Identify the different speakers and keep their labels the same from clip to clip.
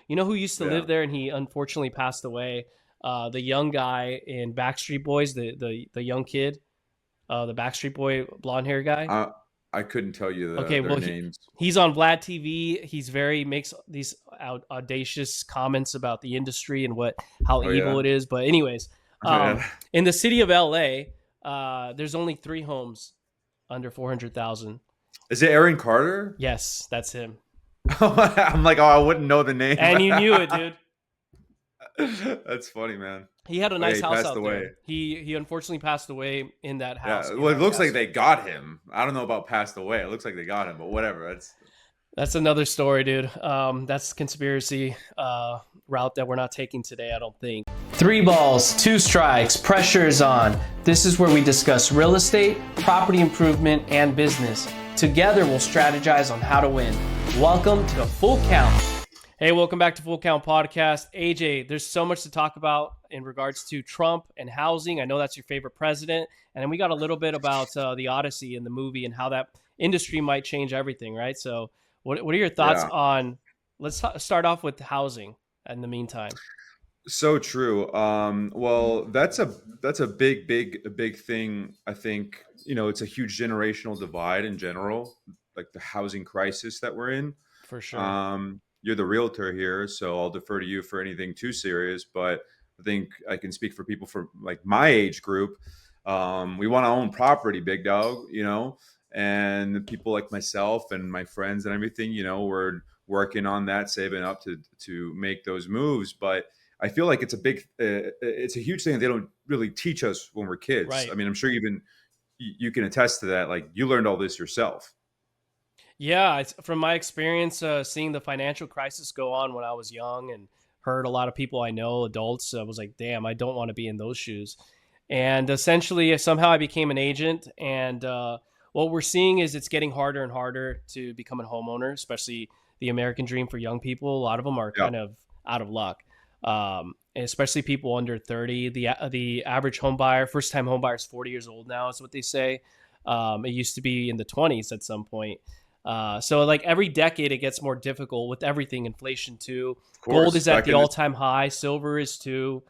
Speaker 1: You know who used to
Speaker 2: Yeah.
Speaker 1: live there and he unfortunately passed away? The young guy in Backstreet Boys, the young kid, the Backstreet Boy blonde hair guy.
Speaker 2: I I couldn't tell you
Speaker 1: Okay,
Speaker 2: their
Speaker 1: well
Speaker 2: names.
Speaker 1: he's on Vlad TV. He's very makes these audacious comments about the industry and what how
Speaker 2: Oh
Speaker 1: evil
Speaker 2: yeah.
Speaker 1: it is. But anyways,
Speaker 2: Yeah.
Speaker 1: in the city of LA, there's only three homes under 400,000.
Speaker 2: Is it Aaron Carter?
Speaker 1: Yes, that's him.
Speaker 2: I'm like, oh, I wouldn't know the name.
Speaker 1: And you knew it, dude.
Speaker 2: That's funny, man.
Speaker 1: He had a
Speaker 2: Oh yeah,
Speaker 1: nice
Speaker 2: he
Speaker 1: house
Speaker 2: passed
Speaker 1: out
Speaker 2: away.
Speaker 1: there. He unfortunately passed away in that house
Speaker 2: Yeah.
Speaker 1: in
Speaker 2: Well, it
Speaker 1: that
Speaker 2: looks like
Speaker 1: castle.
Speaker 2: they got him. I don't know about passed away. It looks like they got him, but whatever.
Speaker 1: That's another story, dude. That's conspiracy route that we're not taking today, I don't think. Three balls, two strikes, pressure is on. This is where we discuss real estate, property improvement, and business. Together, we'll strategize on how to win. Welcome to Full Count. Hey, welcome back to Full Count Podcast. AJ, there's so much to talk about in regards to Trump and housing. I know that's your favorite president. And then we got a little bit about the Odyssey and the movie and how that industry might change everything, right? So what are your thoughts
Speaker 2: Yeah.
Speaker 1: on, let's start off with housing in the meantime.
Speaker 2: So true. Well, that's a big thing. I think it's a huge generational divide in general, like the housing crisis that we're in.
Speaker 1: For sure.
Speaker 2: You're the realtor here, so I'll defer to you for anything too serious. But I think I can speak for people from like my age group. We want to own property, big dog, and people like myself and my friends and everything, we're working on that, saving up to make those moves. But I feel like it's a huge thing that they don't really teach us when we're kids. I
Speaker 1: Right.
Speaker 2: mean, I'm sure you can attest to that. Like you learned all this yourself.
Speaker 1: Yeah, it's, from my experience, seeing the financial crisis go on when I was young and heard a lot of people I know, adults, I was like, damn, I don't want to be in those shoes. And essentially, somehow I became an agent. And what we're seeing is it's getting harder and harder to become a homeowner, especially the American dream for young people. A lot of them are
Speaker 2: Yeah.
Speaker 1: kind of out of luck, especially people under 30. The average home buyer, first time home buyer, is 40 years old now, is what they say. It used to be in the 20s at some point. So like every decade, it gets more difficult with everything, inflation too.
Speaker 2: Of
Speaker 1: Gold
Speaker 2: course.
Speaker 1: is at
Speaker 2: Back
Speaker 1: the
Speaker 2: in the
Speaker 1: all-time high. Silver is too.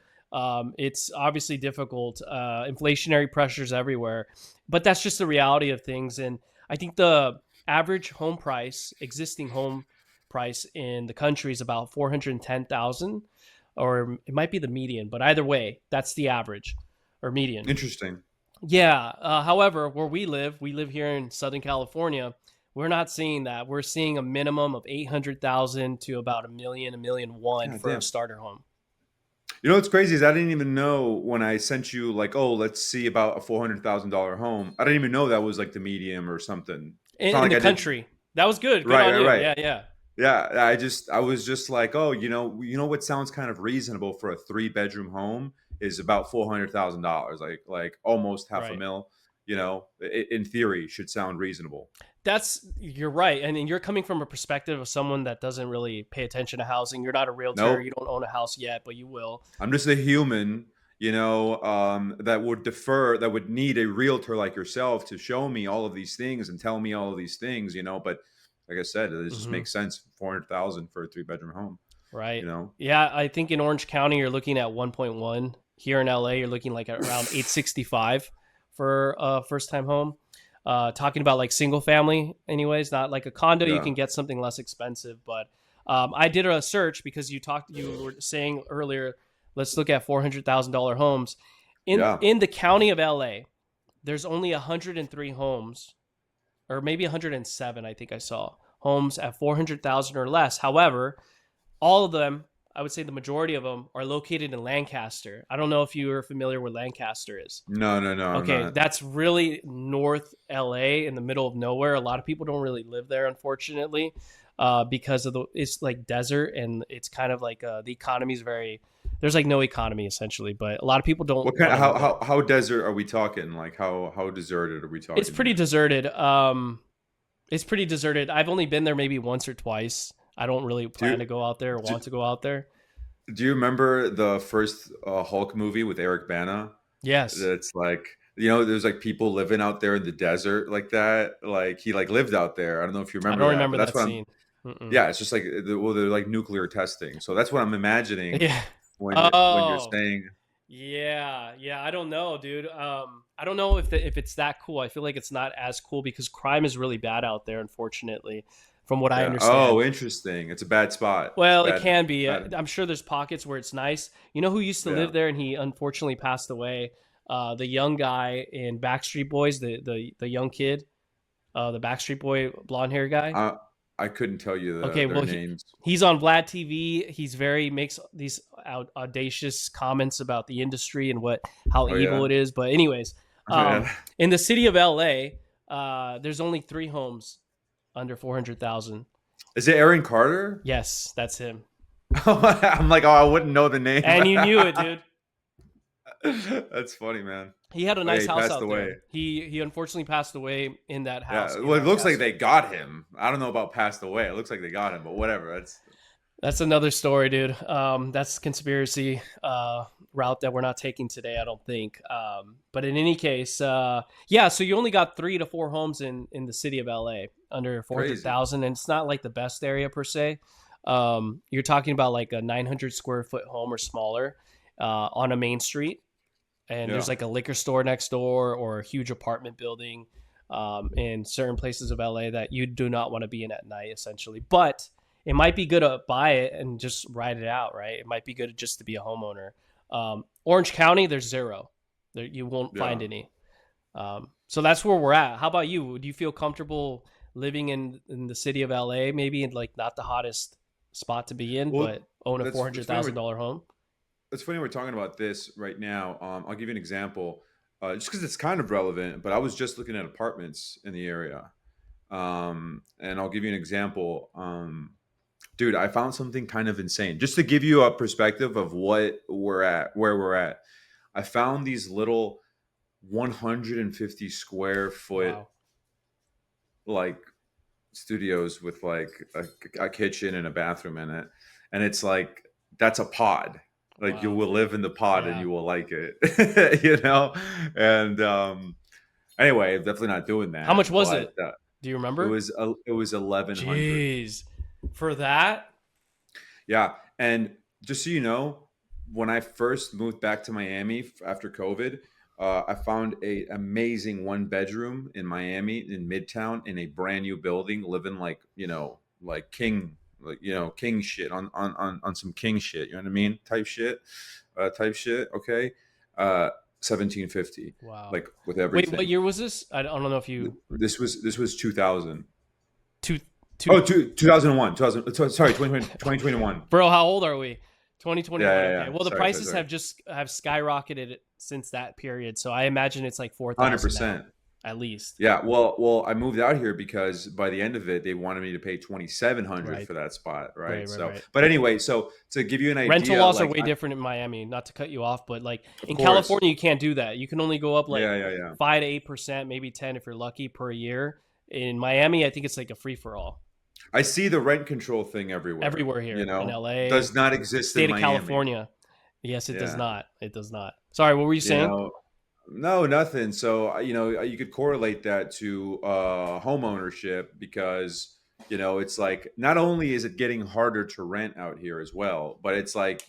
Speaker 1: It's obviously difficult. Inflationary pressures everywhere, but that's just the reality of things. And I think the average home price, existing home price in the country, is about 410,000, or it might be the median. But either way, that's the average or median.
Speaker 2: Interesting.
Speaker 1: Yeah. However, where we live here in Southern California. We're not seeing that. We're seeing a minimum of 800,000 to about a million one
Speaker 2: God
Speaker 1: for a
Speaker 2: damn.
Speaker 1: starter home.
Speaker 2: What's crazy is I didn't even know when I sent you like, oh, let's see about a $400,000 home. I didn't even know that was like the medium or something. It's not
Speaker 1: In
Speaker 2: like
Speaker 1: the
Speaker 2: I did.
Speaker 1: country. That was good. Good
Speaker 2: Right,
Speaker 1: on
Speaker 2: right,
Speaker 1: you.
Speaker 2: right.
Speaker 1: Yeah, yeah.
Speaker 2: Yeah, I was just like, oh, what sounds kind of reasonable for a three-bedroom home is about $400,000, like almost half a
Speaker 1: Right.
Speaker 2: mil. In theory, should sound reasonable.
Speaker 1: You're right. And you're coming from a perspective of someone that doesn't really pay attention to housing. You're not a realtor.
Speaker 2: Nope.
Speaker 1: You don't own a house yet, but you will.
Speaker 2: I'm just a human, that would need a realtor like yourself to show me all of these things and tell me all of these things. But like I said, it just
Speaker 1: Hmm.
Speaker 2: makes sense. 400,000 for a three-bedroom home,
Speaker 1: Right.
Speaker 2: you know.
Speaker 1: Yeah. I think in Orange County, you're looking at 1.1. Here in LA, you're looking like at around 865 for a first time home. Talking about like single family, anyways, not like a condo. You
Speaker 2: Yeah,
Speaker 1: can get something less expensive, but I did a search because you were saying earlier, let's look at $400,000 homes
Speaker 2: yeah.
Speaker 1: in the county of LA. There's only 103 homes, or maybe 107. I think I saw homes at 400,000 or less. However, all of them, I would say the majority of them, are located in Lancaster. I don't know if you are familiar where Lancaster is.
Speaker 2: No, no, no, I'm
Speaker 1: Okay,
Speaker 2: not.
Speaker 1: that's really North LA in the middle of nowhere. A lot of people don't really live there, unfortunately, because of it's like desert and it's kind of like the economy is very. There's like no economy essentially, but a lot of people don't
Speaker 2: What kind
Speaker 1: want
Speaker 2: of
Speaker 1: to live there.
Speaker 2: how desert are we talking? Like how deserted are we
Speaker 1: It's
Speaker 2: talking
Speaker 1: pretty
Speaker 2: here?
Speaker 1: deserted. It's pretty deserted. I've only been there maybe once or twice. I don't really
Speaker 2: Do
Speaker 1: plan
Speaker 2: you,
Speaker 1: to go out there or
Speaker 2: do,
Speaker 1: want to go out there.
Speaker 2: do you remember the first Hulk movie with Eric Bana?
Speaker 1: Yes,
Speaker 2: That's like there's like people living out there in the desert like that. Like he like lived out there. I don't know if you
Speaker 1: I
Speaker 2: remember
Speaker 1: don't
Speaker 2: that, but
Speaker 1: remember
Speaker 2: that's
Speaker 1: that
Speaker 2: what I'm
Speaker 1: scene. Mm-mm.
Speaker 2: Yeah, it's just like well, they're like nuclear testing. So that's what I'm imagining
Speaker 1: Yeah.
Speaker 2: when you're
Speaker 1: Oh,
Speaker 2: saying,
Speaker 1: yeah, yeah. I don't know, dude. I don't know if it's that cool. I feel like it's not as cool because crime is really bad out there, unfortunately, from what I
Speaker 2: yeah.
Speaker 1: understand.
Speaker 2: Oh, interesting. It's a bad spot. It's
Speaker 1: Well, it
Speaker 2: bad.
Speaker 1: can be.
Speaker 2: Bad.
Speaker 1: I'm sure there's pockets where it's nice. You know who used to
Speaker 2: Yeah.
Speaker 1: live there and he unfortunately passed away? The young guy in Backstreet Boys, the young kid, the Backstreet Boy blonde hair guy.
Speaker 2: I I couldn't tell you
Speaker 1: Okay,
Speaker 2: their
Speaker 1: well
Speaker 2: names.
Speaker 1: he's on Vlad TV. He's very makes these audacious comments about the industry and what how
Speaker 2: Oh
Speaker 1: evil
Speaker 2: yeah.
Speaker 1: it is. But anyways,
Speaker 2: Oh yeah.
Speaker 1: in the city of LA, there's only 3 homes under 400,000.
Speaker 2: Is it Aaron Carter?
Speaker 1: Yes, that's him.
Speaker 2: I'm like, oh, I wouldn't know the name.
Speaker 1: And you knew it, dude.
Speaker 2: That's funny, man.
Speaker 1: He had a
Speaker 2: Oh yeah,
Speaker 1: nice
Speaker 2: he
Speaker 1: house
Speaker 2: passed
Speaker 1: out
Speaker 2: away.
Speaker 1: there. He unfortunately passed away in that house
Speaker 2: Yeah.
Speaker 1: in
Speaker 2: Well, it
Speaker 1: that
Speaker 2: looks like
Speaker 1: castle.
Speaker 2: they got him. I don't know about passed away. It looks like they got him, but whatever.
Speaker 1: That's another story, dude. That's conspiracy route that we're not taking today, I don't think. But in any case, yeah. So you only got 3 to 4 homes in the city of LA under four hundred
Speaker 2: Crazy.
Speaker 1: thousand, and it's not like the best area per se. You're talking about like a 900 square foot home or smaller on a main street, and there's
Speaker 2: Yeah.
Speaker 1: like a liquor store next door or a huge apartment building in certain places of LA that you do not want to be in at night, essentially. But it might be good to buy it and just ride it out, right? It might be good just to be a homeowner. Orange County, there's zero. There, you won't
Speaker 2: Yeah.
Speaker 1: find any. So that's where we're at. How about you? Do you feel comfortable living in the city of LA? Maybe in like not the hottest spot to be in,
Speaker 2: Well,
Speaker 1: but own a four
Speaker 2: that's
Speaker 1: hundred
Speaker 2: it's funny.
Speaker 1: thousand dollar home.
Speaker 2: It's funny we're talking about this right now. I'll give you an example, just because it's kind of relevant. But I was just looking at apartments in the area, and I'll give you an example. Dude, I found something kind of insane. Just to give you a perspective of what we're at, where we're at. I found these little 150 square foot
Speaker 1: Wow.
Speaker 2: like studios with like a kitchen and a bathroom in it, and it's like that's a pod. Like you
Speaker 1: Wow.
Speaker 2: will live in the pod and
Speaker 1: Yeah.
Speaker 2: you will like it, you know. And anyway, definitely not doing
Speaker 1: How
Speaker 2: that.
Speaker 1: much was
Speaker 2: But
Speaker 1: it? Do you remember?
Speaker 2: it was 1100.
Speaker 1: Jeez. For that?
Speaker 2: Yeah, and just so you know, when I first moved back to Miami after COVID, I found a amazing one bedroom in Miami in Midtown in a brand new building, living like like king, like king shit on some king shit. You know what I mean? Type shit. Okay, 1750,
Speaker 1: Wow.
Speaker 2: like with
Speaker 1: Wait, what
Speaker 2: everything.
Speaker 1: year was this? I don't know if you
Speaker 2: This was 2000.
Speaker 1: two two
Speaker 2: Oh, 2001. 2000. Sorry, 2021.
Speaker 1: bro, how old are we?
Speaker 2: Yeah,
Speaker 1: 2021.
Speaker 2: yeah,
Speaker 1: Okay.
Speaker 2: yeah.
Speaker 1: Well, the
Speaker 2: Sorry,
Speaker 1: prices
Speaker 2: sorry.
Speaker 1: have skyrocketed since that period. So I imagine it's like 4,000 now
Speaker 2: 100%.
Speaker 1: at least.
Speaker 2: Yeah, well, I moved out here because by the end of it, they wanted me to pay 2,700
Speaker 1: Right.
Speaker 2: for that spot,
Speaker 1: Right,
Speaker 2: right?
Speaker 1: right,
Speaker 2: So,
Speaker 1: right.
Speaker 2: but anyway, so to give you an
Speaker 1: Rental
Speaker 2: idea,
Speaker 1: laws are
Speaker 2: like,
Speaker 1: way different in Miami, not to cut you off, but like
Speaker 2: of
Speaker 1: in
Speaker 2: course,
Speaker 1: California you can't do that. You can only go up like
Speaker 2: yeah, yeah, yeah.
Speaker 1: 5 to 8%, maybe 10 if you're lucky per year. In Miami, I think it's like a free for all.
Speaker 2: I see the rent control thing everywhere.
Speaker 1: Everywhere here in LA,
Speaker 2: Does not exist in
Speaker 1: state of
Speaker 2: Miami.
Speaker 1: California. Yes, it does
Speaker 2: Yeah,
Speaker 1: not. It does not. Sorry, what were you
Speaker 2: you
Speaker 1: saying?
Speaker 2: know, no, nothing. So, you could correlate that to home ownership because, it's like not only is it getting harder to rent out here as well, but it's like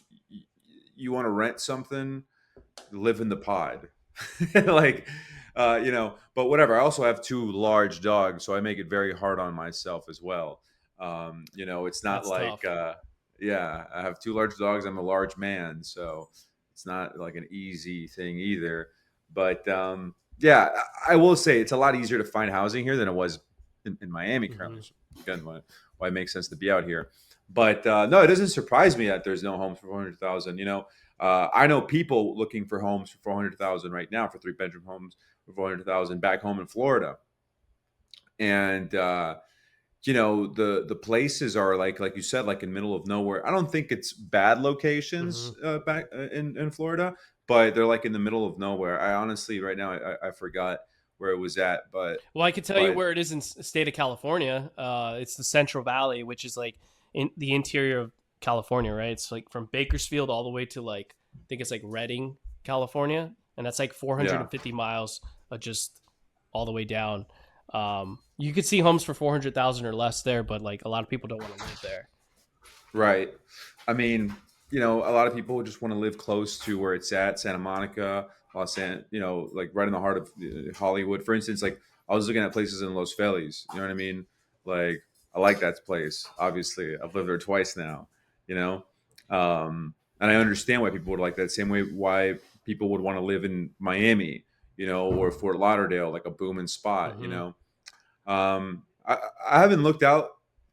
Speaker 2: you want to rent something, live in the pod. Like, but whatever. I also have two large dogs, so I make it very hard on myself as well. It's not
Speaker 1: That's
Speaker 2: like,
Speaker 1: tough.
Speaker 2: yeah, I have two large dogs. I'm a large man, so it's not like an easy thing either. But yeah, I will say it's a lot easier to find housing here than it was in Miami
Speaker 1: Hmm.
Speaker 2: currently. So again, why it makes sense to be out here. But no, it doesn't surprise me that there's no homes for 400,000. I know people looking for homes for 400,000 right now for three-bedroom homes for 400,000 back home in Florida, and the places are like you said, like in middle of nowhere. I don't think it's bad
Speaker 1: Hmm.
Speaker 2: locations back in Florida, but they're like in the middle of nowhere. I honestly right now I forgot where it was at,
Speaker 1: Well, I could tell you
Speaker 2: but
Speaker 1: where it is in state of California. It's the Central Valley, which is like in the interior of California, right? It's like from Bakersfield all the way to like I think it's like Redding, California, and that's like
Speaker 2: yeah,
Speaker 1: 450 miles of just all the way down. You could see homes for 400,000 or less there, but like a lot of people don't want to live there.
Speaker 2: Right. I mean, a lot of people just want to live close to where it's at, Santa Monica, like right in the heart of Hollywood. For instance, like I was looking at places in Los Feliz. You know what I mean? Like I like that place. Obviously, I've lived there twice now. You know, and I understand why people would like that. Same way why people would want to live in Miami, or Fort Lauderdale, like a booming spot.
Speaker 1: Mm-hmm.
Speaker 2: I haven't looked out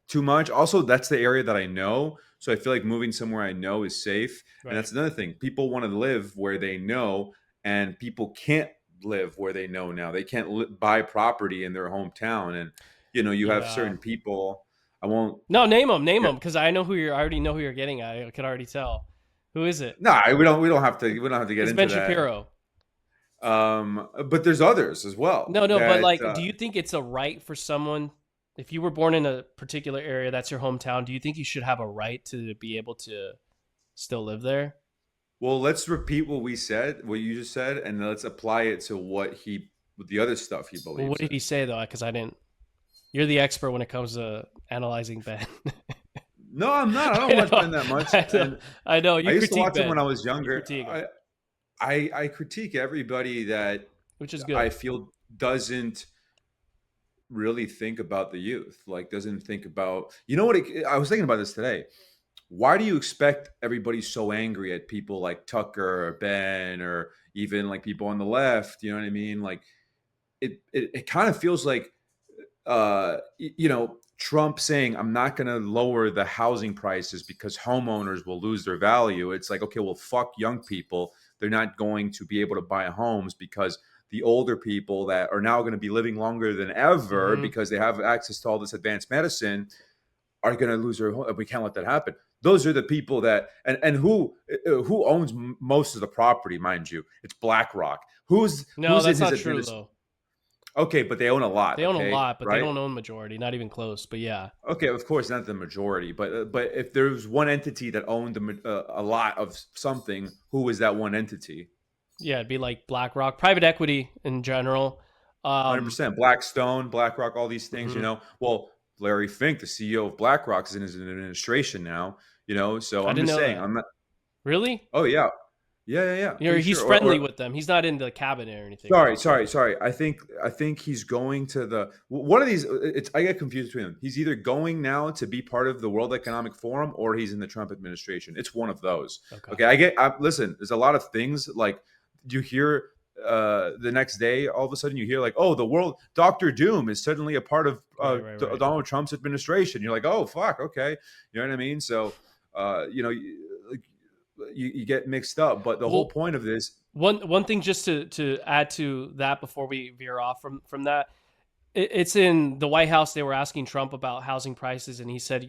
Speaker 2: too much. Also, that's the area that I know. So I feel like moving somewhere I know is safe. And
Speaker 1: Right.
Speaker 2: that's another thing. People want to live where they know, and people can't live where they know now. They can't buy property in their hometown. And, you have
Speaker 1: Yeah.
Speaker 2: certain people. I won't.
Speaker 1: No, name them,
Speaker 2: Yeah,
Speaker 1: because I know who you're. I already know who you're getting at. I can already tell. Who is it?
Speaker 2: no, we don't have to. We don't have to get
Speaker 1: It's
Speaker 2: into
Speaker 1: Ben
Speaker 2: that.
Speaker 1: Shapiro.
Speaker 2: But there's others as well
Speaker 1: No, but
Speaker 2: that.
Speaker 1: like, do you think it's a right for someone, if you were born in a particular area that's your hometown, do you think you should have a right to be able to still live there?
Speaker 2: Well, let's repeat what you just said, and let's apply it to with the other stuff he
Speaker 1: Well, what
Speaker 2: believes
Speaker 1: did he
Speaker 2: in.
Speaker 1: say though? Because I didn't. You're the expert when it comes to analyzing Ben.
Speaker 2: No, I'm not. I
Speaker 1: I
Speaker 2: don't watch
Speaker 1: know,
Speaker 2: Ben that much,
Speaker 1: I know,
Speaker 2: and
Speaker 1: I know.
Speaker 2: I
Speaker 1: You
Speaker 2: used to
Speaker 1: critique
Speaker 2: watch him when
Speaker 1: Ben.
Speaker 2: I was
Speaker 1: You
Speaker 2: younger.
Speaker 1: critique him,
Speaker 2: I critique everybody that
Speaker 1: which is good.
Speaker 2: I feel doesn't really think about the youth. Like doesn't think about what I was thinking about this today. Why do you expect everybody so angry at people like Tucker or Ben or even like people on the left? You know what I mean? Like it kind of feels like Trump saying I'm not going to lower the housing prices because homeowners will lose their value. It's like, okay, well, fuck young people. They're not going to be able to buy homes because the older people that are now going to be living longer than ever
Speaker 1: Hmm.
Speaker 2: because they have access to all this advanced medicine are going to lose their home. We can't let that happen. Those are the people that and who owns most of the property, mind you. It's BlackRock.
Speaker 1: No,
Speaker 2: Who's in
Speaker 1: that's
Speaker 2: his
Speaker 1: not true
Speaker 2: administration?
Speaker 1: though.
Speaker 2: Okay, but they own a lot.
Speaker 1: They own a
Speaker 2: Okay,
Speaker 1: lot, but they
Speaker 2: right?
Speaker 1: don't own majority. Not even close. But yeah,
Speaker 2: Okay, of course, not the majority, but if there was one entity that owned a lot of something, who was that one entity?
Speaker 1: yeah, it'd be like BlackRock, private equity in general. Um,
Speaker 2: 100%. Blackstone, BlackRock, all these things.
Speaker 1: mhm.
Speaker 2: Well, Larry Fink, the CEO of BlackRock, is in his administration now. So
Speaker 1: I
Speaker 2: I'm
Speaker 1: didn't
Speaker 2: just
Speaker 1: know
Speaker 2: saying,
Speaker 1: that.
Speaker 2: I'm not.
Speaker 1: Really?
Speaker 2: Oh yeah, yeah. Pretty
Speaker 1: He's
Speaker 2: sure.
Speaker 1: friendly with them. He's not in the cabinet or anything,
Speaker 2: Sorry,
Speaker 1: right?
Speaker 2: sorry. I think he's going to one of these. I get confused between them. He's either going now to be part of the World Economic Forum or he's in the Trump administration. It's one of those.
Speaker 1: Okay.
Speaker 2: Okay, listen. There's a lot of things like you hear the next day. All of a sudden, you hear like, oh, the world Doctor Doom is suddenly a part of
Speaker 1: Right.
Speaker 2: Donald Trump's administration. You're like, oh, fuck, okay. You know what I mean? So, you get mixed up. But the whole
Speaker 1: Well,
Speaker 2: point of this.
Speaker 1: one thing just to add to that before we veer off from that, it's in the White House. They were asking Trump about housing prices, and he said,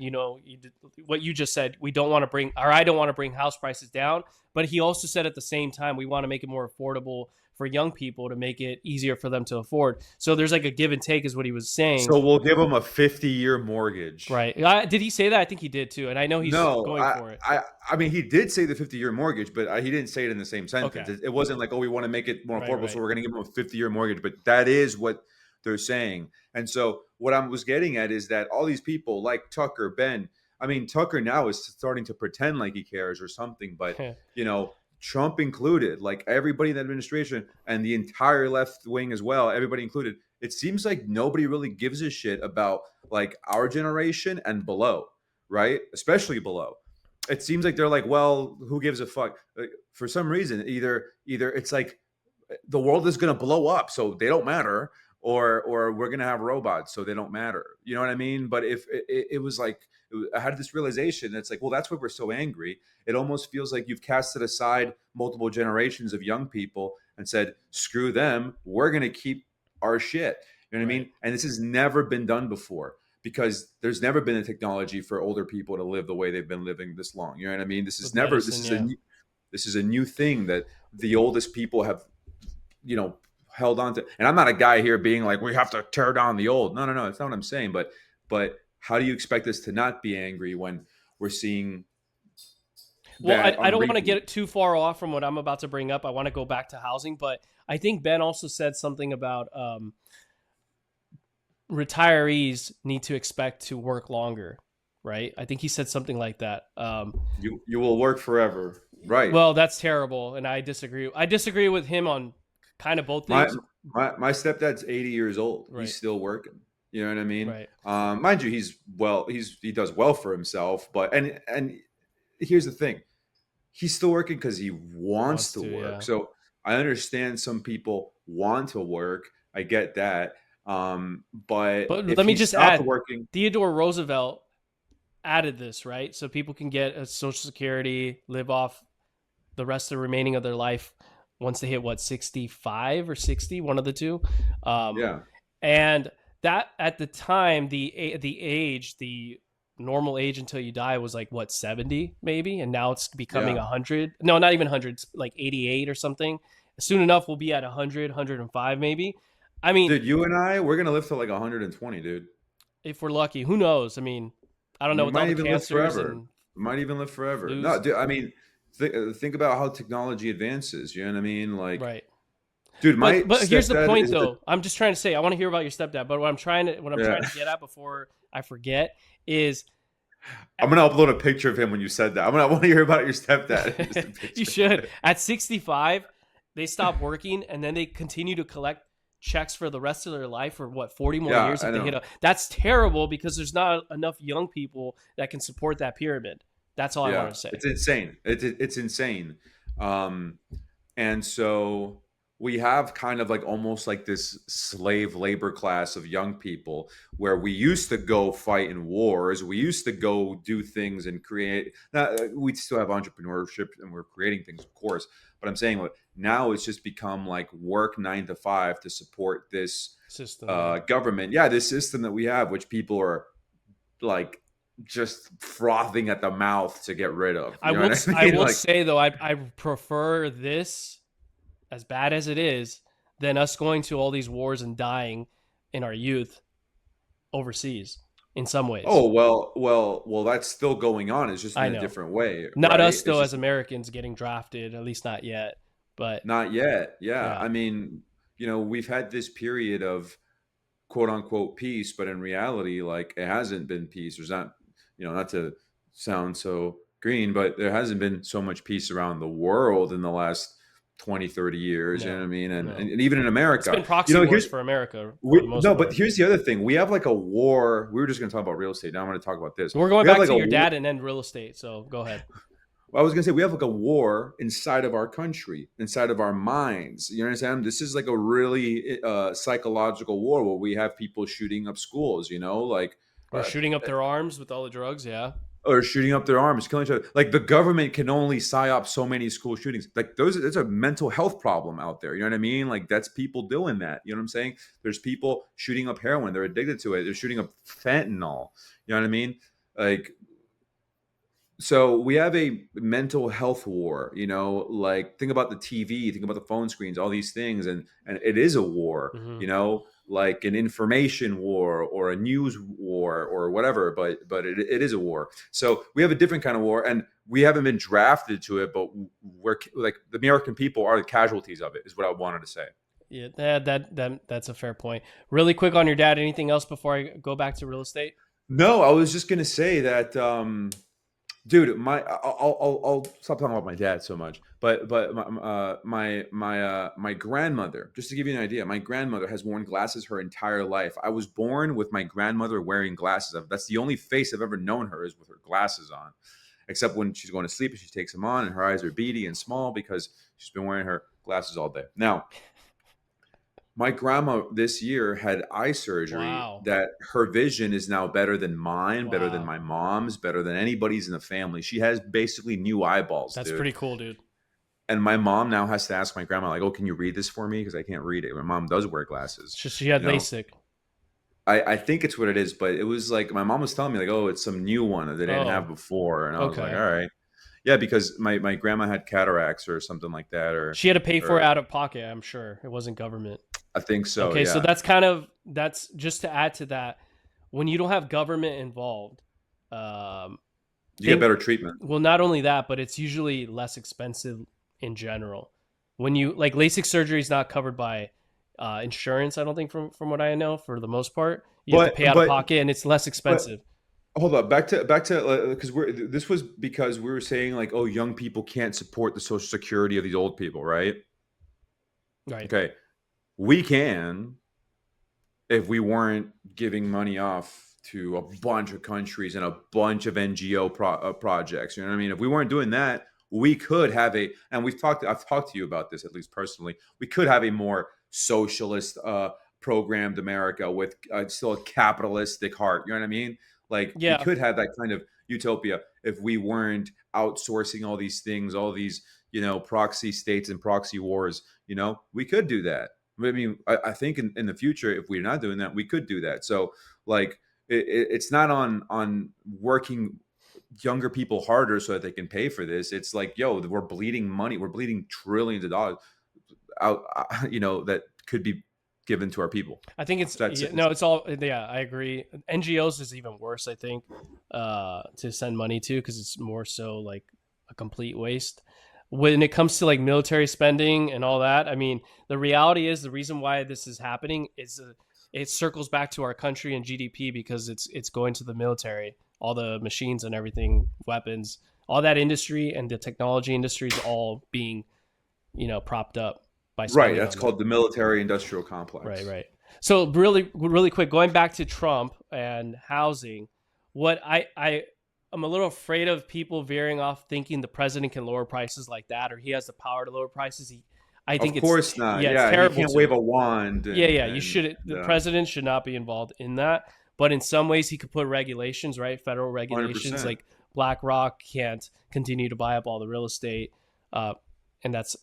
Speaker 1: what you just said. We don't want to bring, or I don't want to bring house prices down. But he also said at the same time, we want to make it more affordable for young people to make it easier for them to afford. So there's like a give and take, is what he was saying.
Speaker 2: So we'll give him a 50-year mortgage.
Speaker 1: Right? Did he say that? I think he did too, and I know he's
Speaker 2: No,
Speaker 1: going for it.
Speaker 2: I mean, he did say the 50-year mortgage, but he didn't say it in the same sentence.
Speaker 1: Okay.
Speaker 2: It wasn't like, oh, we want to make it more affordable, so
Speaker 1: Right.
Speaker 2: we're going to give him a 50-year mortgage. But that is what they're saying. And so what I was getting at is that all these people like Tucker, Ben, I mean, Tucker now is starting to pretend like he cares or something, but Trump included, like everybody in the administration and the entire left wing as well, everybody included. It seems like nobody really gives a shit about like our generation and below, right? Especially below. It seems like they're like, well, who gives a fuck? Like, for some reason, either it's like the world is going to blow up, so they don't matter, or we're going to have robots, so they don't matter. You know what I mean? But if it was like, I had this realization. It's like, well, that's why we're so angry. It almost feels like you've casted aside multiple generations of young people and said, screw them. We're going to keep our shit. You know what I
Speaker 1: Right.
Speaker 2: mean? And this has never been done before because there's never been a technology for older people to live the way they've been living this long. You know what I mean?
Speaker 1: With medicine, yeah.
Speaker 2: This is a new thing that the oldest people have, held on to. And I'm not a guy here being like, we have to tear down the old. No. That's not what I'm saying. But how do you expect us to not be angry when we're seeing
Speaker 1: Well,
Speaker 2: that
Speaker 1: I
Speaker 2: on
Speaker 1: don't want to
Speaker 2: repeat?
Speaker 1: get too far off from what I'm about to bring up. I want to go back to housing, but I think Ben also said something about retirees need to expect to work longer, right? I think he said something like that.
Speaker 2: You will work forever, right?
Speaker 1: Well, that's terrible, and I disagree. I disagree with him on kind of both
Speaker 2: My
Speaker 1: things.
Speaker 2: my stepdad's 80 years old. He's
Speaker 1: Right,
Speaker 2: still working. You know what I mean?
Speaker 1: right.
Speaker 2: Mind you, he does well for himself, but and here's the thing. He's still working because he wants
Speaker 1: Wants
Speaker 2: to
Speaker 1: to,
Speaker 2: work.
Speaker 1: yeah.
Speaker 2: So I understand some people want to work. I get that. But
Speaker 1: But
Speaker 2: if
Speaker 1: let me
Speaker 2: he
Speaker 1: just
Speaker 2: stopped
Speaker 1: add,
Speaker 2: working,
Speaker 1: Theodore Roosevelt added this, right? So people can get a Social Security, live off the rest of the remaining of their life once they hit what 65 or 60, one of the two. Um,
Speaker 2: yeah,
Speaker 1: and that at the time, the normal age until you die was like what 70 maybe, and now it's becoming
Speaker 2: yeah.
Speaker 1: 100. No, not even 100, like 88 or something. Soon enough, we'll be at 100, 105 maybe. I mean,
Speaker 2: Dude, you and I, we're gonna live to like 120, dude.
Speaker 1: if we're lucky, who knows? I mean, I don't know
Speaker 2: We
Speaker 1: with all
Speaker 2: might
Speaker 1: the
Speaker 2: even live
Speaker 1: cancers
Speaker 2: forever.
Speaker 1: and
Speaker 2: We might even live forever. No,
Speaker 1: flus.
Speaker 2: dude. I mean, think about how technology advances. You know what I mean? Like,
Speaker 1: Right.
Speaker 2: dude, my
Speaker 1: But here's the
Speaker 2: stepdad
Speaker 1: point
Speaker 2: is at the
Speaker 1: though. I'm just trying to say I want to hear about your stepdad, but what I'm
Speaker 2: yeah.
Speaker 1: trying to get at before I forget is
Speaker 2: I'm gonna upload a picture of him when you said that. I want to hear about your stepdad. Just a
Speaker 1: you
Speaker 2: picture.
Speaker 1: should. At 65, they stop working and then they continue to collect checks for the rest of their life for what 40 more
Speaker 2: Yeah,
Speaker 1: years
Speaker 2: I
Speaker 1: if they hit
Speaker 2: know.
Speaker 1: a. That's terrible because there's not enough young people that can support that pyramid. That's all I
Speaker 2: Yeah,
Speaker 1: want to say.
Speaker 2: it's insane. It's insane. Um, and so we have kind of like almost like this slave labor class of young people where we used to go fight in wars. We used to go do things and create. Now, we still have entrepreneurship and we're creating things, of course. But I'm saying, what now it's just become like work 9 to 5 to support this
Speaker 1: System, yeah.
Speaker 2: government. Yeah, this system that we have, which people are like just frothing at the mouth to get rid of. You know what I
Speaker 1: I
Speaker 2: mean?
Speaker 1: will
Speaker 2: Like,
Speaker 1: say though, I prefer this, as bad as it is, than us going to all these wars and dying in our youth overseas in some ways.
Speaker 2: oh well, that's still going on. It's just in
Speaker 1: I
Speaker 2: a
Speaker 1: know.
Speaker 2: different way,
Speaker 1: Not
Speaker 2: right?
Speaker 1: us
Speaker 2: It's
Speaker 1: though as
Speaker 2: just
Speaker 1: Americans getting drafted, at least not yet. But
Speaker 2: not yet. Yeah,
Speaker 1: yeah.
Speaker 2: I mean, we've had this period of quote unquote peace, but in reality, like it hasn't been peace. There's not, not to sound so green, but there hasn't been so much peace around the world in the last 20, 30 years. You know what I
Speaker 1: No.
Speaker 2: mean? And
Speaker 1: No.
Speaker 2: and even in
Speaker 1: It's
Speaker 2: America,
Speaker 1: been proxy wars
Speaker 2: here's
Speaker 1: for America for the most
Speaker 2: no, but
Speaker 1: part.
Speaker 2: here's the other thing. We have like a war. We were just going to talk about real estate. Now I'm going to talk about this.
Speaker 1: We're going
Speaker 2: We have
Speaker 1: back
Speaker 2: like
Speaker 1: to
Speaker 2: a
Speaker 1: your
Speaker 2: war.
Speaker 1: dad and then real estate, so go ahead.
Speaker 2: I was gonna say we have like a war inside of our country, inside of our minds. You understand? This is like a really psychological war where we have people shooting up schools. Like
Speaker 1: Or
Speaker 2: uh,
Speaker 1: shooting up their arms with all the drugs, yeah.
Speaker 2: or shooting up their arms, killing each other. Like the government can only psyop so many school shootings. Like there's a mental health problem out there. You know what I mean? Like that's people doing that. You know what I'm saying? There's people shooting up heroin. They're addicted to it. They're shooting up fentanyl. You know what I mean? Like so we have a mental health war, like think about the TV, think about the phone screens, all these things, and it is a war,
Speaker 1: Hmm.
Speaker 2: like an information war or a news war or whatever, but it is a war. So we have a different kind of war, and we haven't been drafted to it, but we're like the American people are the casualties of it, is what I wanted to say.
Speaker 1: Yeah, that's a fair point. Really quick on your dad. Anything else before I go back to real estate?
Speaker 2: No, I was just gonna say that dude, I'll stop talking about my dad so much. But my grandmother, just to give you an idea, my grandmother has worn glasses her entire life. I was born with my grandmother wearing glasses. That's the only face I've ever known her is with her glasses on, except when she's going to sleep and she takes them on and her eyes are beady and small because she's been wearing her glasses all day. Now, my grandma this year had eye surgery
Speaker 1: Wow.
Speaker 2: that her vision is now better than mine, better than
Speaker 1: Wow.
Speaker 2: my mom's, better than anybody's in the family. She has basically new eyeballs,
Speaker 1: That's
Speaker 2: dude.
Speaker 1: pretty cool, dude.
Speaker 2: And my mom now has to ask my grandma, like, oh, can you read this for me? Because I can't read it. My mom does wear glasses.
Speaker 1: It's just she had
Speaker 2: You know,
Speaker 1: LASIK.
Speaker 2: I think it's what it is, but it was like my mom was telling me, like, oh, it's some new one that they didn't have
Speaker 1: Oh,
Speaker 2: before. And I was like,
Speaker 1: okay.
Speaker 2: all right. Yeah, because my grandma had cataracts or something like that,
Speaker 1: She had to pay for it
Speaker 2: or
Speaker 1: out of pocket, I'm sure. It wasn't government.
Speaker 2: I think so,
Speaker 1: Okay, so
Speaker 2: yeah.
Speaker 1: that's just to add to that. When you don't have government involved, um,
Speaker 2: You get
Speaker 1: think
Speaker 2: better treatment.
Speaker 1: well, not only that, but it's usually less expensive in general. When you LASIK surgery is not covered by insurance, I don't think from what I know for the most part. You have to pay out of
Speaker 2: but
Speaker 1: pocket, and it's less
Speaker 2: but
Speaker 1: expensive.
Speaker 2: hold up, back to because this was because we were saying like, oh, young people can't support the social security of these old people, right?
Speaker 1: Right.
Speaker 2: Okay, we can if we weren't giving money off to a bunch of countries and a bunch of NGO projects. You know what I mean? If we weren't doing that, we could have and I've talked to you about this at least personally. We could have a more socialist programmed America with still a capitalistic heart. You know what I mean? Like we
Speaker 1: Yeah.
Speaker 2: could have that kind of utopia if we weren't outsourcing all these things, all these, proxy states and proxy wars. We could do that. I mean, I think in the future, if we're not doing that, we could do that. So, like, it's not on working younger people harder so that they can pay for this. It's like, yo, we're bleeding money. We're bleeding trillions of dollars out, that could be given to our people.
Speaker 1: I think it's
Speaker 2: So that's
Speaker 1: yeah,
Speaker 2: it.
Speaker 1: no, it's all yeah. I agree. NGOs is even worse. I think to send money to because it's more so like a complete waste. When it comes to like military spending and all that, I mean, the reality is the reason why this is happening is it circles back to our country and GDP because it's going to the military, all the machines and everything, weapons, all that industry and the technology industry is all being propped up by
Speaker 2: Right.
Speaker 1: spending
Speaker 2: That's
Speaker 1: on that.
Speaker 2: called the military industrial
Speaker 1: Right,
Speaker 2: complex.
Speaker 1: right. So really quick, going back to Trump and housing, what I'm a little afraid of people veering off thinking the president can lower prices like that, or he has the power to lower prices. I
Speaker 2: Of
Speaker 1: think it's
Speaker 2: course not.
Speaker 1: yeah, it's
Speaker 2: Yeah, he
Speaker 1: terrible
Speaker 2: can't
Speaker 1: to.
Speaker 2: wave a wand
Speaker 1: Yeah,
Speaker 2: and
Speaker 1: yeah. You should. The president should not be involved in that. But in some ways, he could put regulations, right? Federal regulations,
Speaker 2: 100%.
Speaker 1: like BlackRock can't continue to buy up all the real estate, and that's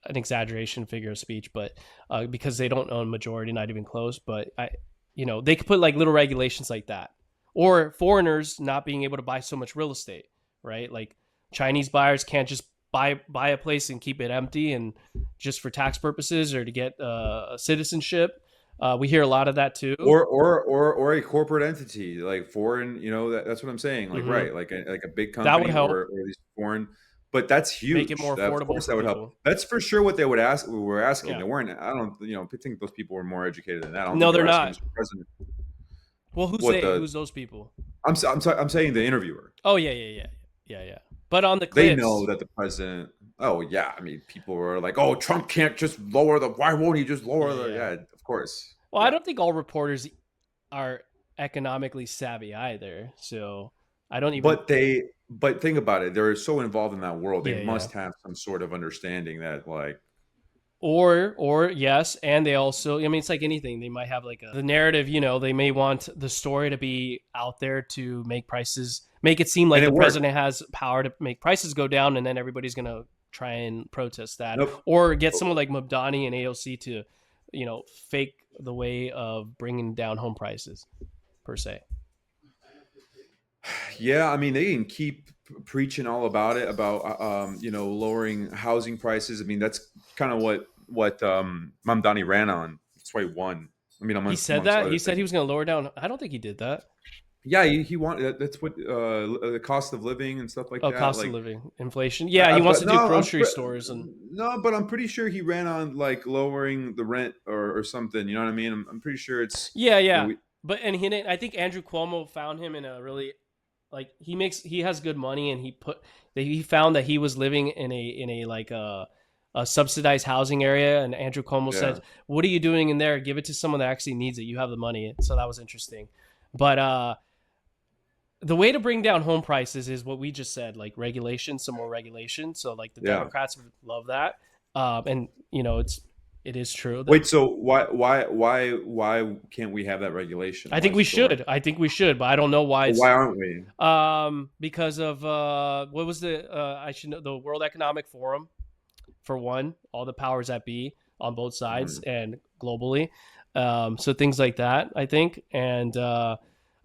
Speaker 1: an exaggeration figure of speech, but because they don't own majority, not even close. But they could put like little regulations like that, or foreigners not being able to buy so much real estate, right? Like Chinese buyers can't just buy a place and keep it empty and just for tax purposes or to get a citizenship. We hear a lot of that too.
Speaker 2: Or a corporate entity like foreign, that's what I'm saying, like,
Speaker 1: Hmm.
Speaker 2: right, like a big
Speaker 1: That would
Speaker 2: company
Speaker 1: help
Speaker 2: or these foreign, but that's
Speaker 1: make it
Speaker 2: huge.
Speaker 1: more
Speaker 2: That, of
Speaker 1: affordable
Speaker 2: course,
Speaker 1: for
Speaker 2: that would help.
Speaker 1: people.
Speaker 2: That's for sure what they would ask. We were asking.
Speaker 1: Yeah.
Speaker 2: They weren't. I don't. I think those people were more educated than that. I don't
Speaker 1: No,
Speaker 2: think they
Speaker 1: they're
Speaker 2: were asking
Speaker 1: not.
Speaker 2: Mr. President
Speaker 1: Well, who's
Speaker 2: what
Speaker 1: they?
Speaker 2: the.
Speaker 1: Who's those people?
Speaker 2: I'm saying the interviewer.
Speaker 1: Oh yeah, yeah, yeah, yeah, yeah. But on the
Speaker 2: They know
Speaker 1: clips,
Speaker 2: that the president. Oh yeah, I mean, people were like, "Oh, Trump can't just lower the. Why won't he just lower
Speaker 1: yeah,
Speaker 2: the?"
Speaker 1: yeah.
Speaker 2: Yeah, of course.
Speaker 1: Well, I
Speaker 2: Yeah.
Speaker 1: don't think all reporters are economically savvy either. So I don't even.
Speaker 2: But think about it. They're so involved in that world. They
Speaker 1: Yeah, yeah.
Speaker 2: must have some sort of understanding that, like,
Speaker 1: Or yes, and they also. I mean, it's like anything. They might have like the narrative. They may want the story to be out there to make prices, make it seem like
Speaker 2: and
Speaker 1: the
Speaker 2: it worked.
Speaker 1: president has power to make prices go down, and then everybody's gonna try and protest that,
Speaker 2: Nope.
Speaker 1: or get someone like Mabdani and AOC to, fake the way of bringing down home prices per se.
Speaker 2: Yeah, I mean, they can keep preaching all about it, about lowering housing prices. I mean, that's kind of what Mamdani ran on. That's why he won. I mean,
Speaker 1: He said
Speaker 2: amongst
Speaker 1: that.
Speaker 2: other
Speaker 1: He said he
Speaker 2: things.
Speaker 1: was going to lower down. I don't think he did that.
Speaker 2: Yeah, he wanted. That's what the cost of living and stuff like
Speaker 1: Oh,
Speaker 2: that.
Speaker 1: cost of
Speaker 2: Like,
Speaker 1: living, inflation. Yeah, he wants
Speaker 2: but
Speaker 1: to do
Speaker 2: no,
Speaker 1: grocery stores and
Speaker 2: no, but I'm pretty sure he ran on like lowering the rent or something. You know what I mean? I'm pretty sure it's
Speaker 1: yeah,
Speaker 2: you know
Speaker 1: yeah.
Speaker 2: we,
Speaker 1: But and he didn't. I think Andrew Cuomo found him in a really like he has good money and he found that he was living in a like a subsidized housing area and Andrew Cuomo
Speaker 2: yeah.
Speaker 1: said, "What are you doing in there? Give it to someone that actually needs it. You have the money." So that was interesting. But the way to bring down home prices is what we just said, like regulation, some more regulation. So like the
Speaker 2: Yeah.
Speaker 1: Democrats love that, and it is true that
Speaker 2: Wait, so why can't we have that regulation?
Speaker 1: I
Speaker 2: Why
Speaker 1: think we
Speaker 2: still aren't?
Speaker 1: should. I think we should, but I don't know why
Speaker 2: But
Speaker 1: it's
Speaker 2: why aren't we?
Speaker 1: because of what was the I should know the World Economic Forum for one, all the powers that be on both sides
Speaker 2: Mhm.
Speaker 1: and globally. So things like that, I think. And I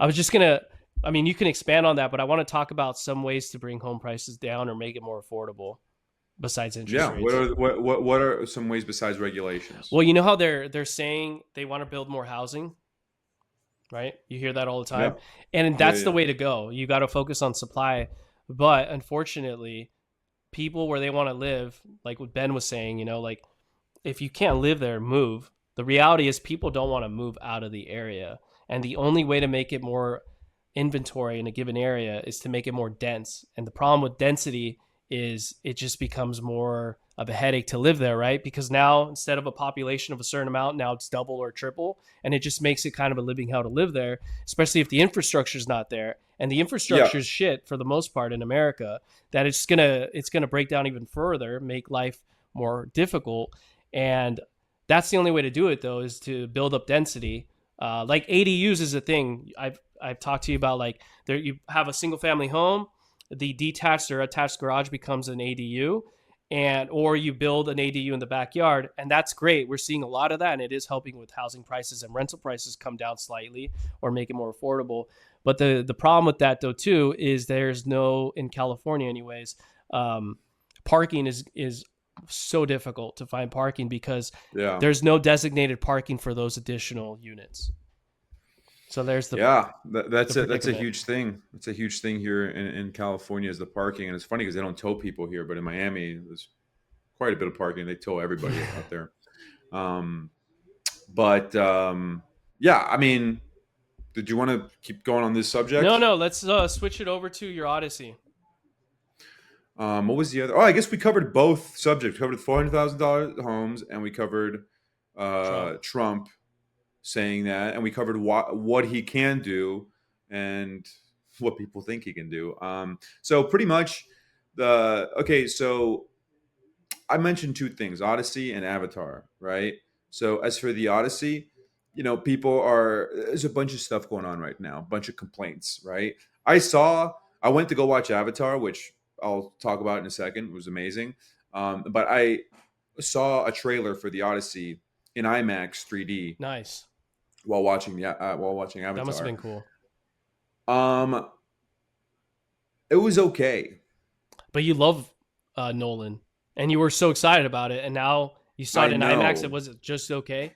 Speaker 1: was just gonna. I mean, you can expand on that, but I want to talk about some ways to bring home prices down or make it more affordable besides interest
Speaker 2: Yeah.
Speaker 1: rates.
Speaker 2: What are some ways besides regulations?
Speaker 1: Well, you know how they're saying they want to build more housing, right? You hear that all the
Speaker 2: Yeah.
Speaker 1: time. And
Speaker 2: Yeah.
Speaker 1: that's the
Speaker 2: Yeah.
Speaker 1: way to go. You got to focus on supply. But unfortunately, people where they want to live, like what Ben was saying, like if you can't live there, move. The reality is people don't want to move out of the area. And the only way to make it more inventory in a given area is to make it more dense. And the problem with density is it just becomes more of a headache to live there, right? Because now instead of a population of a certain amount, now it's double or triple, and it just makes it kind of a living hell to live there, especially if the infrastructure is not there. And the
Speaker 2: Yeah.
Speaker 1: infrastructure is shit for the most part in America, that it's gonna break down even further, make life more difficult. And that's the only way to do it, though, is to build up density. Like ADUs is a thing. I've talked to you about, like, there you have a single family home, the detached or attached garage becomes an ADU, and or you build an ADU in the backyard, and that's great. We're seeing a lot of that, and it is helping with housing prices, and rental prices come down slightly or make it more affordable. But the problem with that, though, too, is there's no, in California anyways, parking is so difficult to find parking because
Speaker 2: Yeah.
Speaker 1: there's no designated parking for those additional units. So there's the
Speaker 2: Yeah, that's
Speaker 1: the
Speaker 2: a
Speaker 1: predicament.
Speaker 2: huge thing. It's a huge thing here in California is the parking, and it's funny because they don't tow people here, but in Miami there's quite a bit of parking. They tow everybody out there. Um, but yeah, I mean, did you want to keep going on this
Speaker 1: No,
Speaker 2: subject?
Speaker 1: no, let's switch it over to your Odyssey.
Speaker 2: What was the other? Oh, I guess we covered both subjects. We covered $400,000 homes, and we covered
Speaker 1: Trump.
Speaker 2: Trump saying that, and we covered what he can do and what people think he can do. So pretty much the okay. So I mentioned two things: Odyssey and Avatar, right? So as for the Odyssey, people are there's a bunch of stuff going on right now, a bunch of complaints, right? I went to go watch Avatar, which I'll talk about in a second. It was amazing, but I saw a trailer for the Odyssey in IMAX 3D
Speaker 1: Nice.
Speaker 2: while watching
Speaker 1: That must have
Speaker 2: Avatar.
Speaker 1: been cool.
Speaker 2: Um, it was okay.
Speaker 1: But you love Nolan, and you were so excited about it, and now you saw
Speaker 2: I
Speaker 1: it in IMAX. It
Speaker 2: know.
Speaker 1: was just okay.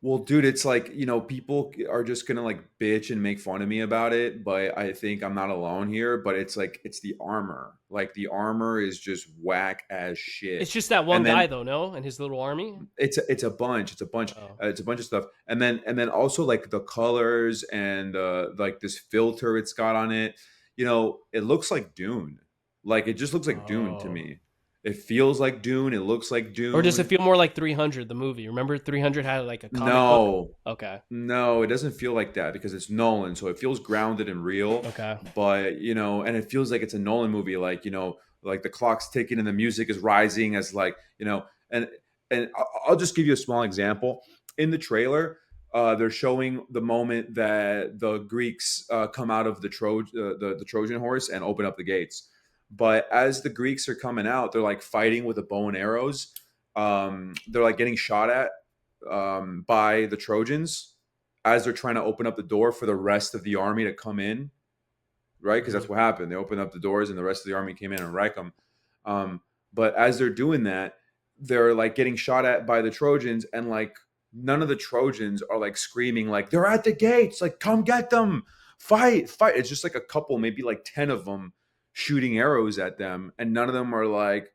Speaker 2: Well, dude, it's like, people are just gonna like bitch and make fun of me about it, but I think I'm not alone here. But it's like it's the armor. Like the armor is just whack as shit.
Speaker 1: It's just that one
Speaker 2: And
Speaker 1: guy,
Speaker 2: then
Speaker 1: though, no, and his little army.
Speaker 2: it's a bunch.
Speaker 1: Oh,
Speaker 2: It's a bunch of stuff. And then also like the colors and like this filter it's got on it. It looks like Dune. Like it just looks like Dune to
Speaker 1: oh.
Speaker 2: me. It feels like Dune. It looks like
Speaker 1: Or does it
Speaker 2: Dune.
Speaker 1: feel more like 300, the movie? Remember 300 had like a comic book?
Speaker 2: No,
Speaker 1: Okay.
Speaker 2: no, it doesn't feel like that because it's Nolan, so it feels grounded and real.
Speaker 1: Okay.
Speaker 2: But and it feels like it's a Nolan movie, like like the clock's ticking and the music is rising as like and I'll just give you a small example. In the trailer, they're showing the moment that the Greeks come out of the Trojan horse and open up the gates. But as the Greeks are coming out, they're like fighting with a bow and arrows. They're like getting shot at by the Trojans as they're trying to open up the door for the rest of the army to come in, right? Because
Speaker 1: Mhm.
Speaker 2: that's what happened. They opened up the doors and the rest of the army came in and wreck them. But as they're doing that, they're like getting shot at by the Trojans, and like none of the Trojans are like screaming like they're at the gates, like come get them, fight, fight. It's just like a couple, maybe like 10 of them shooting arrows at them, and none of them are like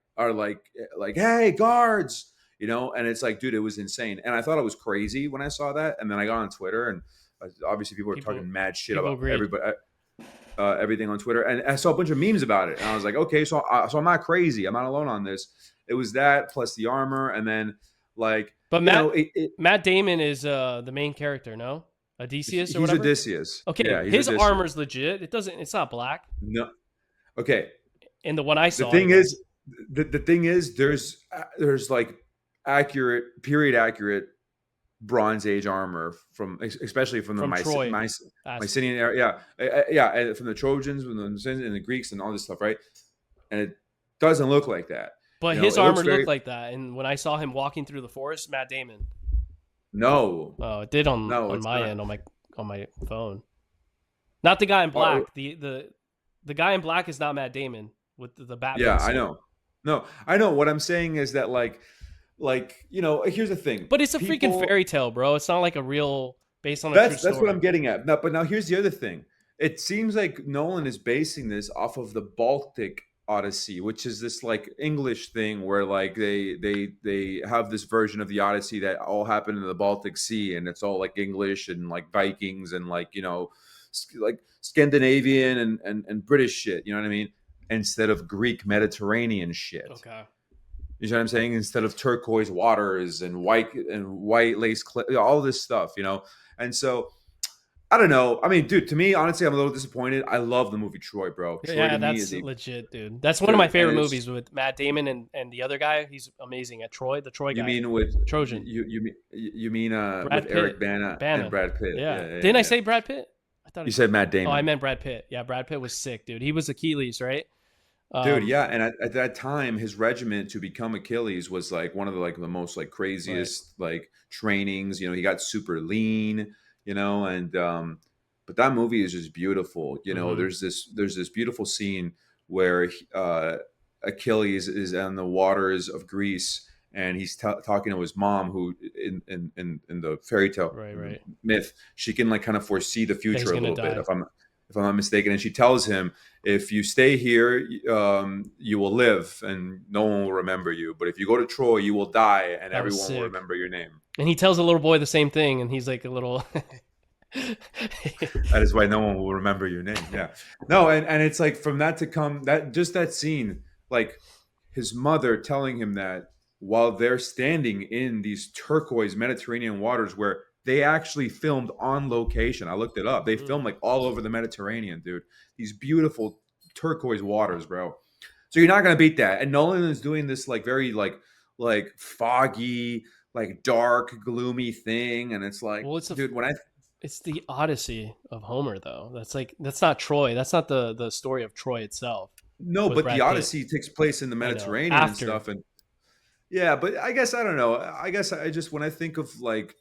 Speaker 2: hey guards, and it's like, dude, it was insane. And I thought it was crazy when I saw that. And then I got on Twitter, and obviously people were
Speaker 1: People
Speaker 2: talking mad shit
Speaker 1: people
Speaker 2: about
Speaker 1: agreed.
Speaker 2: everybody, everything on Twitter, and I saw a bunch of memes about it, and I was like, okay, so I'm not crazy. I'm not alone on this. It was that plus the armor, and then like
Speaker 1: But
Speaker 2: you know, it, it
Speaker 1: Matt Damon is the main character, no? Odysseus or
Speaker 2: he's
Speaker 1: whatever.
Speaker 2: Odysseus.
Speaker 1: Okay,
Speaker 2: Yeah, he's
Speaker 1: his
Speaker 2: Odysseus.
Speaker 1: armor's legit. It's not black.
Speaker 2: No, okay.
Speaker 1: In the one I
Speaker 2: The
Speaker 1: saw
Speaker 2: thing
Speaker 1: anyways.
Speaker 2: is, the thing is, there's like period accurate Bronze Age armor from especially from the
Speaker 1: From Troy.
Speaker 2: Mycenaean era. Yeah, and from the Trojans and the Greeks and all this stuff, right? And it doesn't look like that.
Speaker 1: But his
Speaker 2: It looks
Speaker 1: armor
Speaker 2: very
Speaker 1: looked like that, and when I saw him walking through the forest, Matt Damon.
Speaker 2: no,
Speaker 1: Oh, it did
Speaker 2: no,
Speaker 1: on
Speaker 2: it's
Speaker 1: my
Speaker 2: not.
Speaker 1: end on my phone. Not the guy in
Speaker 2: Uh,
Speaker 1: black. The guy in black is not Matt Damon with the
Speaker 2: yeah,
Speaker 1: Batman
Speaker 2: I
Speaker 1: suit.
Speaker 2: know. No, I know. What I'm saying is that here's the thing.
Speaker 1: But it's a freaking
Speaker 2: People
Speaker 1: fairy tale, bro. It's not like a real based on a true
Speaker 2: That's what
Speaker 1: story.
Speaker 2: I'm getting at. Now, but now here's the other thing. It seems like Nolan is basing this off of the Baltic Odyssey, which is this like English thing where like they have this version of the Odyssey that all happened in the Baltic Sea, and it's all like English and like Vikings and like like Scandinavian and British shit. You know what I mean? Instead of Greek Mediterranean shit.
Speaker 1: Okay.
Speaker 2: You know what I'm saying? Instead of turquoise waters and white lace, all this stuff. And so I don't know. I mean, dude, to me, honestly, I'm a little disappointed. I love the movie Troy, bro. Troy
Speaker 1: Yeah,
Speaker 2: to me
Speaker 1: that's
Speaker 2: is a
Speaker 1: legit, dude. That's one of my
Speaker 2: dude, and
Speaker 1: favorite
Speaker 2: it's
Speaker 1: movies with Matt Damon and the other guy. He's amazing at Troy, the Troy
Speaker 2: you
Speaker 1: guy,
Speaker 2: mean with
Speaker 1: Trojan,
Speaker 2: you mean with
Speaker 1: Brad
Speaker 2: Eric
Speaker 1: Pitt,
Speaker 2: Bana and
Speaker 1: Bana.
Speaker 2: Brad Pitt?
Speaker 1: Yeah,
Speaker 2: Yeah, yeah,
Speaker 1: didn't I
Speaker 2: yeah.
Speaker 1: say Brad Pitt? I thought.
Speaker 2: You said Matt
Speaker 1: Oh, I
Speaker 2: Damon.
Speaker 1: meant Brad Pitt. Yeah, Brad Pitt was sick, dude. He was Achilles, right?
Speaker 2: Dude,
Speaker 1: Um,
Speaker 2: yeah, and at that time, his regiment to become Achilles was like one of the most like
Speaker 1: right.
Speaker 2: craziest like trainings. He got super lean, and but that movie is just beautiful.
Speaker 1: Mm-hmm.
Speaker 2: There's this beautiful scene where Achilles is on the waters of Greece, and he's talking to his mom, who in the fairy tale,
Speaker 1: Right,
Speaker 2: in the
Speaker 1: right.
Speaker 2: myth, she can like kind of foresee the
Speaker 1: That he's
Speaker 2: future a
Speaker 1: gonna
Speaker 2: little bit,
Speaker 1: die.
Speaker 2: if I'm not mistaken, and she tells him, if you stay here, you will live and no one will remember you. But if you go to Troy, you will die and
Speaker 1: That was
Speaker 2: everyone will
Speaker 1: sick.
Speaker 2: remember your name.
Speaker 1: And he tells a little boy the same thing, and he's like a little.
Speaker 2: That is why no one will remember your name. Yeah. No, and it's like from that to come, that just that scene, like his mother telling him that while they're standing in these turquoise Mediterranean waters where they actually filmed on location. I looked it up. They
Speaker 1: Mhm.
Speaker 2: filmed like all over the Mediterranean, dude. These beautiful turquoise waters, bro. So you're not gonna beat that. And Nolan is doing this like very like foggy, like dark, gloomy thing. And it's like,
Speaker 1: Well,
Speaker 2: dude, when I
Speaker 1: it's the Odyssey of Homer, though. That's not Troy. That's not the story of Troy itself
Speaker 2: no,
Speaker 1: with
Speaker 2: but the
Speaker 1: Brad Pitt.
Speaker 2: Odyssey takes place in the
Speaker 1: I know.
Speaker 2: Mediterranean and
Speaker 1: After,
Speaker 2: stuff. And yeah, but I guess I don't know. I guess I just when I think of like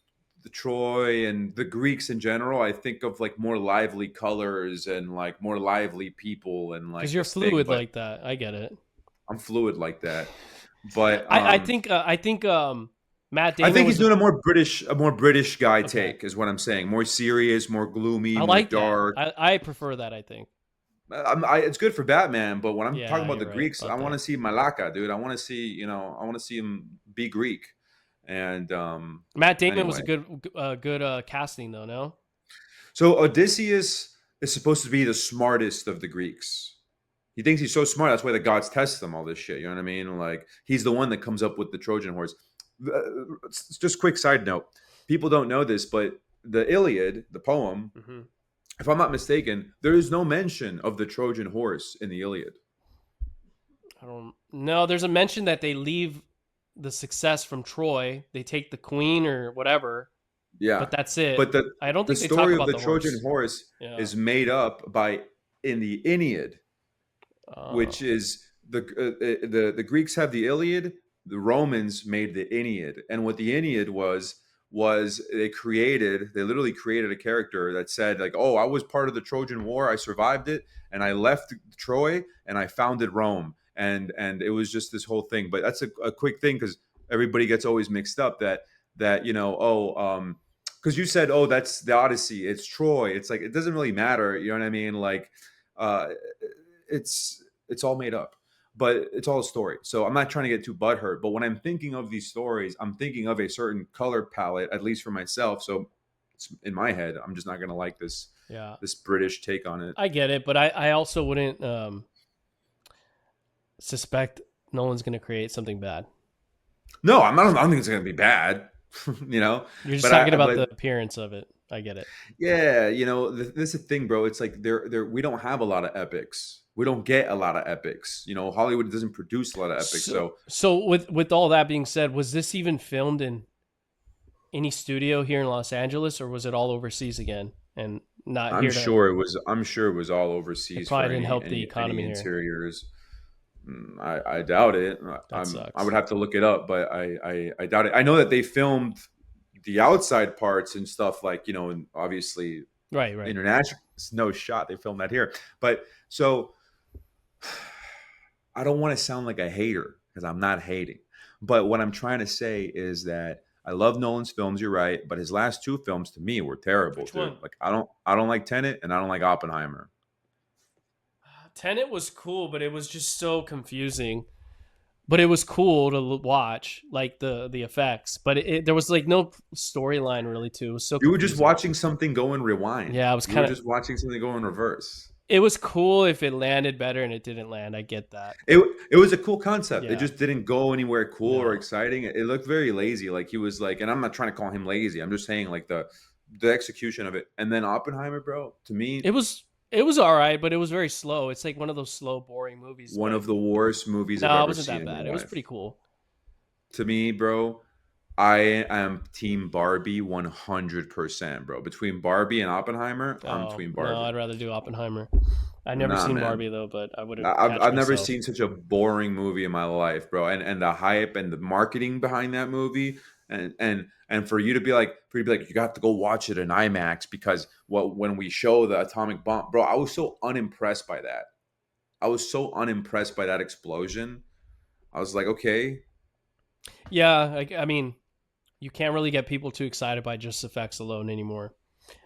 Speaker 2: the Troy and the Greeks in general, I think of like more lively colors and like more lively people and
Speaker 1: because
Speaker 2: like
Speaker 1: you're
Speaker 2: this thing.
Speaker 1: fluid
Speaker 2: But
Speaker 1: like that. I get it.
Speaker 2: I'm fluid like that. But
Speaker 1: I think Matt
Speaker 2: I
Speaker 1: Damon
Speaker 2: think he's
Speaker 1: was a
Speaker 2: doing a more British guy
Speaker 1: okay.
Speaker 2: take is what I'm saying. More serious, more gloomy,
Speaker 1: I
Speaker 2: more
Speaker 1: like that.
Speaker 2: dark.
Speaker 1: I prefer that. I think.
Speaker 2: It's good for Batman, but when I'm talking
Speaker 1: Yeah,
Speaker 2: about
Speaker 1: you're
Speaker 2: the
Speaker 1: right
Speaker 2: Greeks, I
Speaker 1: about
Speaker 2: want to
Speaker 1: that.
Speaker 2: see Malaka, dude. I want to see him be Greek. And
Speaker 1: Matt Damon was a
Speaker 2: anyway,
Speaker 1: good casting though. No.
Speaker 2: so Odysseus is supposed to be the smartest of the Greeks. He thinks he's so smart. That's why the gods test him all this shit. You know what I mean? Like he's the one that comes up with the Trojan horse. Just quick side note: people don't know this, but the Iliad, the poem,
Speaker 1: Hmm.
Speaker 2: if I'm not mistaken, there is no mention of the Trojan horse in the Iliad.
Speaker 1: I don't. No, there's a mention that they leave the success from Troy. They take the queen or whatever,
Speaker 2: Yeah,
Speaker 1: but that's it.
Speaker 2: but the
Speaker 1: I don't
Speaker 2: the
Speaker 1: think they talk
Speaker 2: story of
Speaker 1: about
Speaker 2: the
Speaker 1: the
Speaker 2: Trojan
Speaker 1: horse.
Speaker 2: horse
Speaker 1: Yeah.
Speaker 2: is made up by in the Aeneid, which
Speaker 1: Oh.
Speaker 2: is the Greeks have the Iliad, the Romans made the Aeneid, and what the Aeneid was they literally created a character that said like, oh, I was part of the Trojan War, I survived it, and I left Troy and I founded Rome, and it was just this whole thing. But that's a quick thing because everybody gets always mixed up that because you said, oh, that's the Odyssey, it's Troy, it's like it doesn't really matter, you know what I mean? Like uh it's all made up, but it's all a story. So I'm not trying to get too butthurt, but when I'm thinking of these stories, I'm thinking of a certain color palette, at least for myself. So it's in my head, I'm just not going to like
Speaker 1: Yeah.
Speaker 2: this British take on it.
Speaker 1: I get it, but I also wouldn't suspect Nolan's going to create something bad.
Speaker 2: No, I don't think it's going to be bad, you know.
Speaker 1: You're just
Speaker 2: But
Speaker 1: talking
Speaker 2: I
Speaker 1: about
Speaker 2: but
Speaker 1: the appearance of it. I get it.
Speaker 2: yeah, this is the thing, bro. It's like there we don't have a lot of epics. We don't get a lot of epics. Hollywood doesn't produce a lot of epics.
Speaker 1: So,
Speaker 2: So
Speaker 1: so with all that being said, was this even filmed in any studio here in Los Angeles, or was it all overseas again and not
Speaker 2: I'm
Speaker 1: here to?
Speaker 2: sure it was. I'm sure it was all
Speaker 1: It
Speaker 2: overseas for
Speaker 1: probably didn't
Speaker 2: any
Speaker 1: help the
Speaker 2: any
Speaker 1: economy
Speaker 2: any
Speaker 1: here.
Speaker 2: interiors. I doubt it.
Speaker 1: That
Speaker 2: I would
Speaker 1: sucks.
Speaker 2: have to look it up, but I doubt it. I know that they filmed the outside parts and stuff like and obviously
Speaker 1: Right, right.
Speaker 2: international. It's no shot they filmed that here, but so I don't want to sound like a hater because I'm not hating. But what I'm trying to say is that I love Nolan's films. You're right, but his last two films to me were terrible,
Speaker 1: Which
Speaker 2: dude.
Speaker 1: one?
Speaker 2: Like I don't like Tenet and I don't like Oppenheimer.
Speaker 1: Tenet was cool, but it was just so confusing. But it was cool to watch, like the effects. But there was like no storyline really too. It was so
Speaker 2: You were just
Speaker 1: confusing.
Speaker 2: watching something go in rewind.
Speaker 1: Yeah, I was
Speaker 2: You were
Speaker 1: kind of.
Speaker 2: just watching something go in reverse.
Speaker 1: It was cool if it landed better, and it didn't land. I get that.
Speaker 2: It was a cool concept. It
Speaker 1: Yeah.
Speaker 2: just didn't go anywhere cool or
Speaker 1: No.
Speaker 2: exciting. It looked very lazy. Like he was like, and I'm not trying to call him lazy. I'm just saying like the execution of it. And then Oppenheimer, bro, to me,
Speaker 1: It was. It was all right, but it was very slow. It's like one of those slow, boring movies.
Speaker 2: one
Speaker 1: But
Speaker 2: of the worst movies I've
Speaker 1: no, it
Speaker 2: ever
Speaker 1: wasn't
Speaker 2: seen
Speaker 1: that
Speaker 2: in my
Speaker 1: bad. It was
Speaker 2: life.
Speaker 1: pretty cool.
Speaker 2: To me, bro, I am team Barbie 100%, bro. Between Barbie and Oppenheimer, I'm
Speaker 1: Oh
Speaker 2: between
Speaker 1: no,
Speaker 2: Barbie.
Speaker 1: I'd rather do Oppenheimer. I never
Speaker 2: Nah,
Speaker 1: seen
Speaker 2: man.
Speaker 1: Barbie though, but I wouldn't
Speaker 2: I've
Speaker 1: catch
Speaker 2: I've never
Speaker 1: myself.
Speaker 2: seen such a boring movie in my life, bro. And the hype and the marketing behind that movie, and for you to be like, you got to go watch it in IMAX because when we show the atomic bomb, bro, I was so unimpressed by that. I was so unimpressed by that explosion. I was like, okay,
Speaker 1: Yeah, I mean, you can't really get people too excited by just effects alone anymore.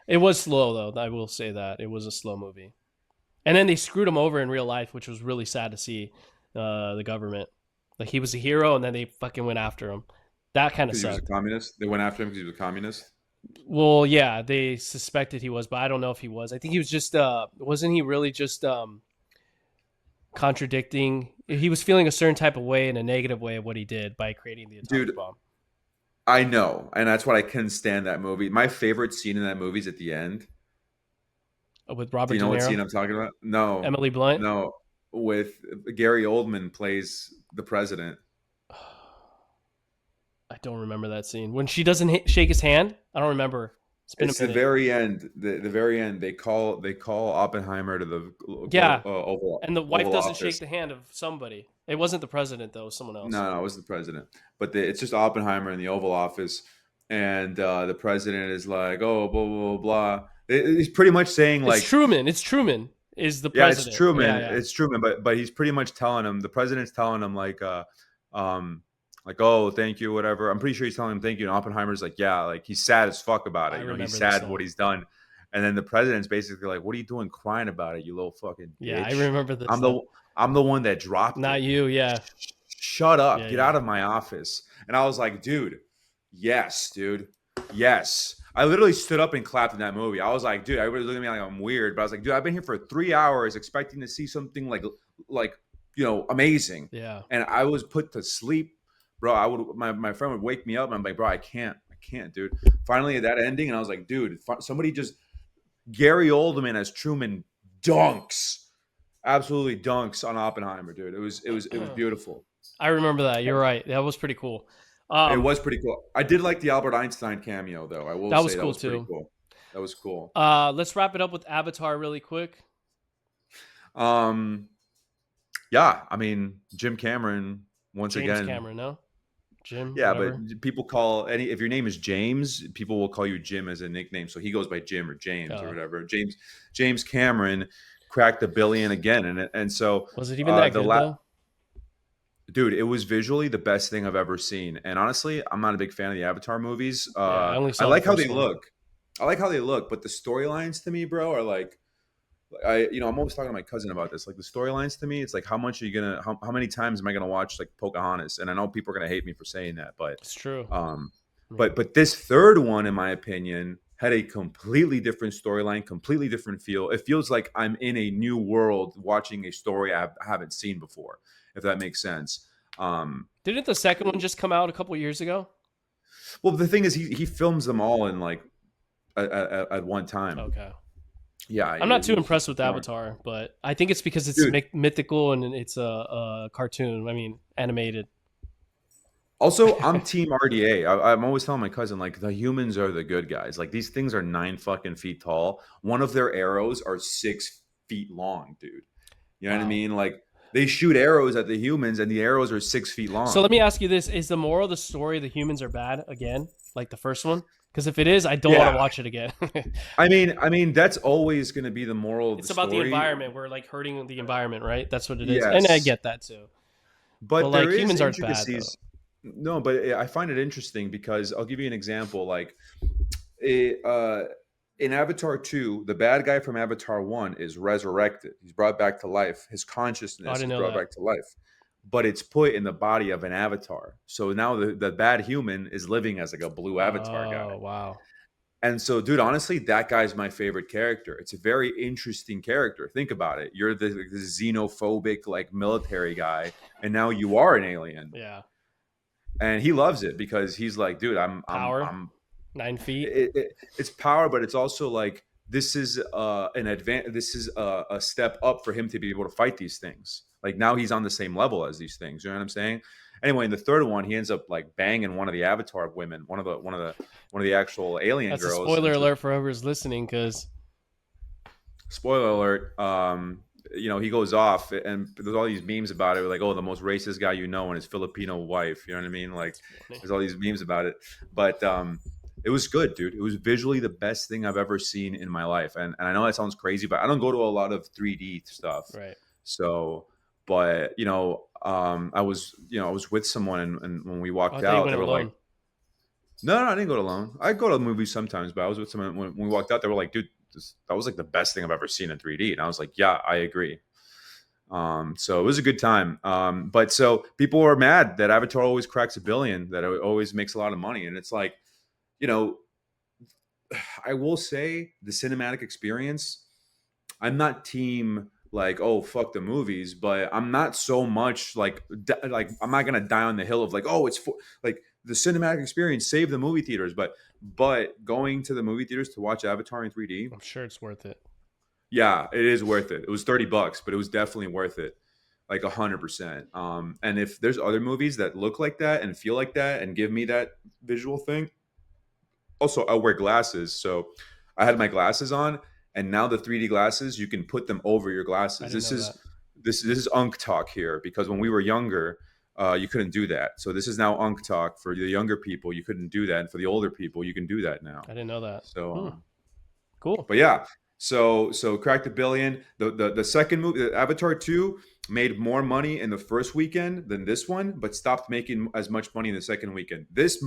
Speaker 1: It was slow though. I will say that it was a slow movie. And then they screwed him over in real life, which was really sad to see. The government, like he was a hero, and then they fucking went after him. That kind of
Speaker 2: because he was a
Speaker 1: sucked.
Speaker 2: communist. They went after him because he was a communist.
Speaker 1: Well, yeah, they suspected he was, but I don't know if he was. I think he was just. Wasn't he really just contradicting? He was feeling a certain type of way in a negative way of what he did by creating the atomic
Speaker 2: Dude,
Speaker 1: bomb.
Speaker 2: I know, and that's what I couldn't stand that movie. My favorite scene in that movie is at the end.
Speaker 1: With
Speaker 2: Do
Speaker 1: Robert
Speaker 2: you
Speaker 1: De
Speaker 2: know what
Speaker 1: Niro,
Speaker 2: scene I'm talking about? No,
Speaker 1: Emily Blunt.
Speaker 2: no. With Gary Oldman plays the president.
Speaker 1: I don't remember that scene when she doesn't shake his hand. I don't remember. It's been a
Speaker 2: It's the
Speaker 1: minute.
Speaker 2: very end. The very end. They call Oppenheimer to the
Speaker 1: Yeah,
Speaker 2: Oval
Speaker 1: and the wife
Speaker 2: Oval
Speaker 1: doesn't shake
Speaker 2: Office.
Speaker 1: the hand of somebody. It wasn't the president though; it was someone else.
Speaker 2: No, it was the president. But it's just Oppenheimer in the Oval Office, and the president is like, "Oh, blah blah blah blah." He's pretty much saying
Speaker 1: It's
Speaker 2: like,
Speaker 1: Truman. It's Truman is the
Speaker 2: yeah, it's
Speaker 1: president.
Speaker 2: Truman.
Speaker 1: Yeah, yeah.
Speaker 2: It's Truman, but he's pretty much telling him. The president's telling him um, like, oh, thank you, whatever. I'm pretty sure he's telling him thank you. And Oppenheimer's like, yeah, like he's sad as fuck about
Speaker 1: I
Speaker 2: it. You know, he's
Speaker 1: remember this
Speaker 2: sad what
Speaker 1: now.
Speaker 2: he's done. And then the president's basically like, what are you doing crying about it, you little fucking
Speaker 1: Yeah, I
Speaker 2: bitch?
Speaker 1: remember this
Speaker 2: I'm
Speaker 1: now.
Speaker 2: the I'm the one that dropped
Speaker 1: Not
Speaker 2: it.
Speaker 1: you. Yeah,
Speaker 2: Shut up.
Speaker 1: yeah,
Speaker 2: Get
Speaker 1: yeah.
Speaker 2: out of my office. And I was like, dude, yes, dude. Yes. I literally stood up and clapped in that movie. I was like, dude, everybody's looking at me like I'm weird. But I was like, dude, I've been here for 3 hours expecting to see something like amazing.
Speaker 1: Yeah.
Speaker 2: And I was put to sleep. Bro, my friend would wake me up and I'm like, bro, I can't, dude. Finally at that ending, and I was like, dude, somebody just Gary Oldman as Truman dunks. Absolutely dunks on Oppenheimer, dude. It was beautiful.
Speaker 1: I remember that. You're right. That was pretty cool.
Speaker 2: It
Speaker 1: Um,
Speaker 2: was pretty cool. I did like the Albert Einstein cameo, though. I will
Speaker 1: that was
Speaker 2: say that
Speaker 1: cool
Speaker 2: was pretty
Speaker 1: too.
Speaker 2: cool. That was cool.
Speaker 1: Let's wrap it up with Avatar really quick.
Speaker 2: Um, yeah, I mean Jim Cameron once
Speaker 1: James
Speaker 2: again.
Speaker 1: Cameron, no? Jim,
Speaker 2: Yeah,
Speaker 1: whatever.
Speaker 2: but people call any if your name is James, people will call you Jim as a nickname. So he goes by Jim or James or
Speaker 1: Uh,
Speaker 2: whatever. James Cameron cracked the billion again, and so
Speaker 1: was it even that
Speaker 2: the
Speaker 1: good though?
Speaker 2: dude, it was visually the best thing I've ever seen. And honestly, I'm not a big fan of the Avatar movies.
Speaker 1: Yeah, I only
Speaker 2: I
Speaker 1: saw the
Speaker 2: like how they
Speaker 1: first one.
Speaker 2: look. I like how they look, but the storylines to me, bro, are like I'm always talking to my cousin about this. Like the storylines to me, it's like how much are you gonna how many times am I gonna watch like Pocahontas? And I know people are gonna hate me for saying that, but
Speaker 1: It's true.
Speaker 2: um
Speaker 1: I mean,
Speaker 2: but this third one, in my opinion, had a completely different storyline, completely different feel. It feels like I'm in a new world watching a story I haven't seen before, if that makes sense.
Speaker 1: didn't the second one just come out a couple years ago?
Speaker 2: Well, the thing is, he films them all in like at one time.
Speaker 1: Okay.
Speaker 2: Yeah,
Speaker 1: I'm not too
Speaker 2: he
Speaker 1: impressed with
Speaker 2: filmed-
Speaker 1: Avatar, but I think it's because it's
Speaker 2: dude.
Speaker 1: mythical and it's a cartoon. I mean, animated.
Speaker 2: Also, I'm Team RDA. I'm always telling my cousin like the humans are the good guys. Like these things are 9 fucking feet tall. One of their arrows are 6 feet long, dude. You know what I
Speaker 1: Wow.
Speaker 2: mean? Like they shoot arrows at the humans, and the arrows are 6 feet
Speaker 1: So
Speaker 2: long.
Speaker 1: let me ask you this: is the moral of the story the humans are bad again, like the first one? Because if it is, I don't want
Speaker 2: Yeah,
Speaker 1: to watch it again.
Speaker 2: I mean that's always going to be the moral of the
Speaker 1: It's about the
Speaker 2: story.
Speaker 1: environment. We're like hurting the environment, right? That's what it is, and I
Speaker 2: Yes,
Speaker 1: get that too. But
Speaker 2: but there
Speaker 1: like
Speaker 2: is
Speaker 1: humans aren't bad though.
Speaker 2: intricacies. No, but I find it interesting because I'll give you an example. Like, it, in Avatar 2, the bad guy from Avatar 1 is resurrected. He's brought back to life. His
Speaker 1: Oh, I
Speaker 2: consciousness
Speaker 1: didn't
Speaker 2: is
Speaker 1: know
Speaker 2: brought
Speaker 1: that.
Speaker 2: back to life. But it's put in the body of an avatar. So now the bad human is living as like a blue avatar guy.
Speaker 1: Oh, wow.
Speaker 2: And so, dude, honestly, that guy's my favorite character. It's a very interesting character. Think about it. You're the xenophobic, like military guy, and now you are an alien.
Speaker 1: Yeah.
Speaker 2: And he loves it because he's like, dude,
Speaker 1: Power,
Speaker 2: I'm
Speaker 1: 9 feet.
Speaker 2: it's power, but it's also like this is an advance. This is a step up for him to be able to fight these things. Like now he's on the same level as these things. You know what I'm saying? Anyway, in the third one, he ends up like banging one of the Avatar women, one of the actual alien
Speaker 1: That's a
Speaker 2: girls.
Speaker 1: spoiler
Speaker 2: And so,
Speaker 1: alert for whoever's listening, because
Speaker 2: spoiler alert. He goes off, and there's all these memes about it, like, oh, the most racist guy you know and his Filipino wife. You know what I mean? Like, there's all these memes about it, but it was good, dude. It was visually the best thing I've ever seen in my life, and I know that sounds crazy, but I don't go to a lot of 3D stuff,
Speaker 1: right.
Speaker 2: so. But I was with someone, and when we
Speaker 1: Oh, I
Speaker 2: walked
Speaker 1: thought you
Speaker 2: out,
Speaker 1: went
Speaker 2: they were like,
Speaker 1: alone.
Speaker 2: no, I didn't go alone. I go to movies sometimes, but I was with someone when we walked out. They were like, "Dude, that was like the best thing I've ever seen in 3D." And I was like, "Yeah, I agree." So it was a good time. But so people were mad that Avatar always cracks 1 billion, that it always makes a lot of money, and it's like, you know, I will say the cinematic experience. I'm not team like, oh, fuck the movies, but I'm not so much like I'm not gonna die on the hill of like, oh, it's for like the cinematic experience save the movie theaters, but going to the movie theaters to watch Avatar in 3D,
Speaker 1: I'm sure it's worth it.
Speaker 2: yeah, it is worth it. It was $30, but it was definitely worth it, like 100%. And if there's other movies that look like that and feel like that and give me that visual thing, also I wear glasses, so I had my glasses on, and now the 3D glasses you can put them over your
Speaker 1: I
Speaker 2: glasses.
Speaker 1: didn't
Speaker 2: This
Speaker 1: know
Speaker 2: is
Speaker 1: that.
Speaker 2: this is Unk talk here, because when we were younger, you couldn't do that. So this is now Unk talk for the younger people. You couldn't do that, and for the older people, you can do that now.
Speaker 1: I didn't know that.
Speaker 2: So,
Speaker 1: Cool.
Speaker 2: but yeah, so cracked 1 billion. The second movie, Avatar 2, made more money in the first weekend than this one, but stopped making as much money in the second weekend. This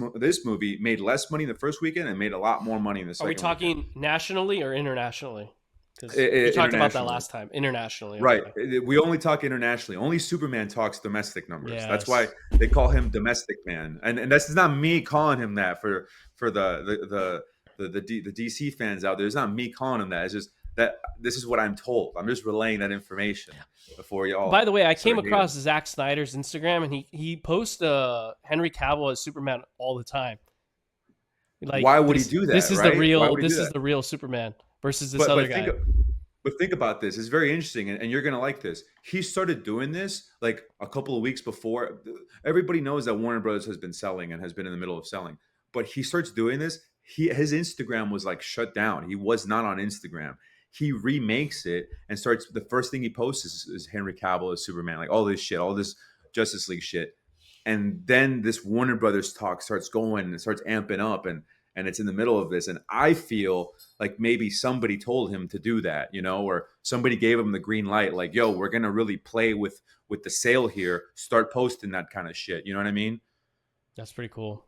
Speaker 2: movie made less money in the first weekend and made a lot more money in the
Speaker 1: Are we
Speaker 2: second weekend.
Speaker 1: talking nationally or internationally? Because we talked about that
Speaker 2: Internationally.
Speaker 1: last time. Internationally.
Speaker 2: Right.
Speaker 1: Okay.
Speaker 2: We only talk internationally. Only Superman talks domestic numbers. That's why
Speaker 1: Yes.
Speaker 2: they call him domestic man. And this is not me calling him that for the DC fans out there. It's not me calling him that. It's just that this is what I'm told. I'm just relaying that information before
Speaker 1: By
Speaker 2: y'all
Speaker 1: the way, I came
Speaker 2: start
Speaker 1: across
Speaker 2: hating.
Speaker 1: Zack Snyder's Instagram, and he posts Henry Cavill as Superman all the time. Like
Speaker 2: Why would he
Speaker 1: this
Speaker 2: do
Speaker 1: this
Speaker 2: that,
Speaker 1: is the
Speaker 2: right? Why
Speaker 1: real
Speaker 2: would he do
Speaker 1: this is
Speaker 2: that?
Speaker 1: the real Superman versus this
Speaker 2: But
Speaker 1: other
Speaker 2: but
Speaker 1: guy.
Speaker 2: think about this. It's very interesting, and you're gonna like this. He started doing this like a couple of weeks before. Everybody knows that Warner Brothers has been selling and has been in the middle of selling, but he starts doing this. His Instagram was like shut down. He was not on Instagram. He remakes it and starts. The first thing he posts is Henry Cavill as Superman, like all this shit, all this Justice League shit, and then this Warner Brothers talk starts going and starts amping up, and it's in the middle of this, and I feel like maybe somebody told him to do that, or somebody gave him the green light, like, yo, we're gonna really play with the sale here, start posting that kind of shit, you know what I mean?
Speaker 1: That's pretty cool.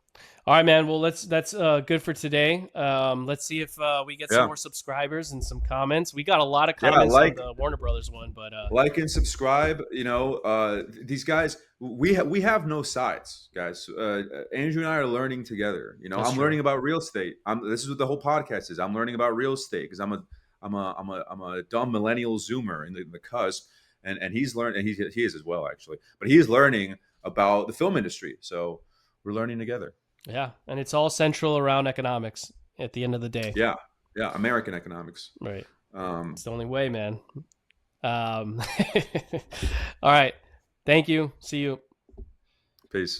Speaker 1: All right, man. Well, that's good for today. Let's see if we get some
Speaker 2: Yeah,
Speaker 1: more subscribers and some comments. We got a lot of
Speaker 2: yeah,
Speaker 1: comments on the Warner Brothers one, but
Speaker 2: and subscribe. These guys, we have no sides, guys. Andrew and I are learning together.
Speaker 1: that's
Speaker 2: I'm
Speaker 1: true.
Speaker 2: learning about real estate. This is what the whole podcast is. I'm learning about real estate because I'm a dumb millennial zoomer in the cusp, and he's learned, and he is as well, actually, but he is learning about the film industry, so we're learning together.
Speaker 1: Yeah, and it's all central around economics at the end of the day.
Speaker 2: Yeah, yeah, American economics.
Speaker 1: Right.
Speaker 2: um
Speaker 1: It's the only way, man. All right. Thank you. See you.
Speaker 2: Peace.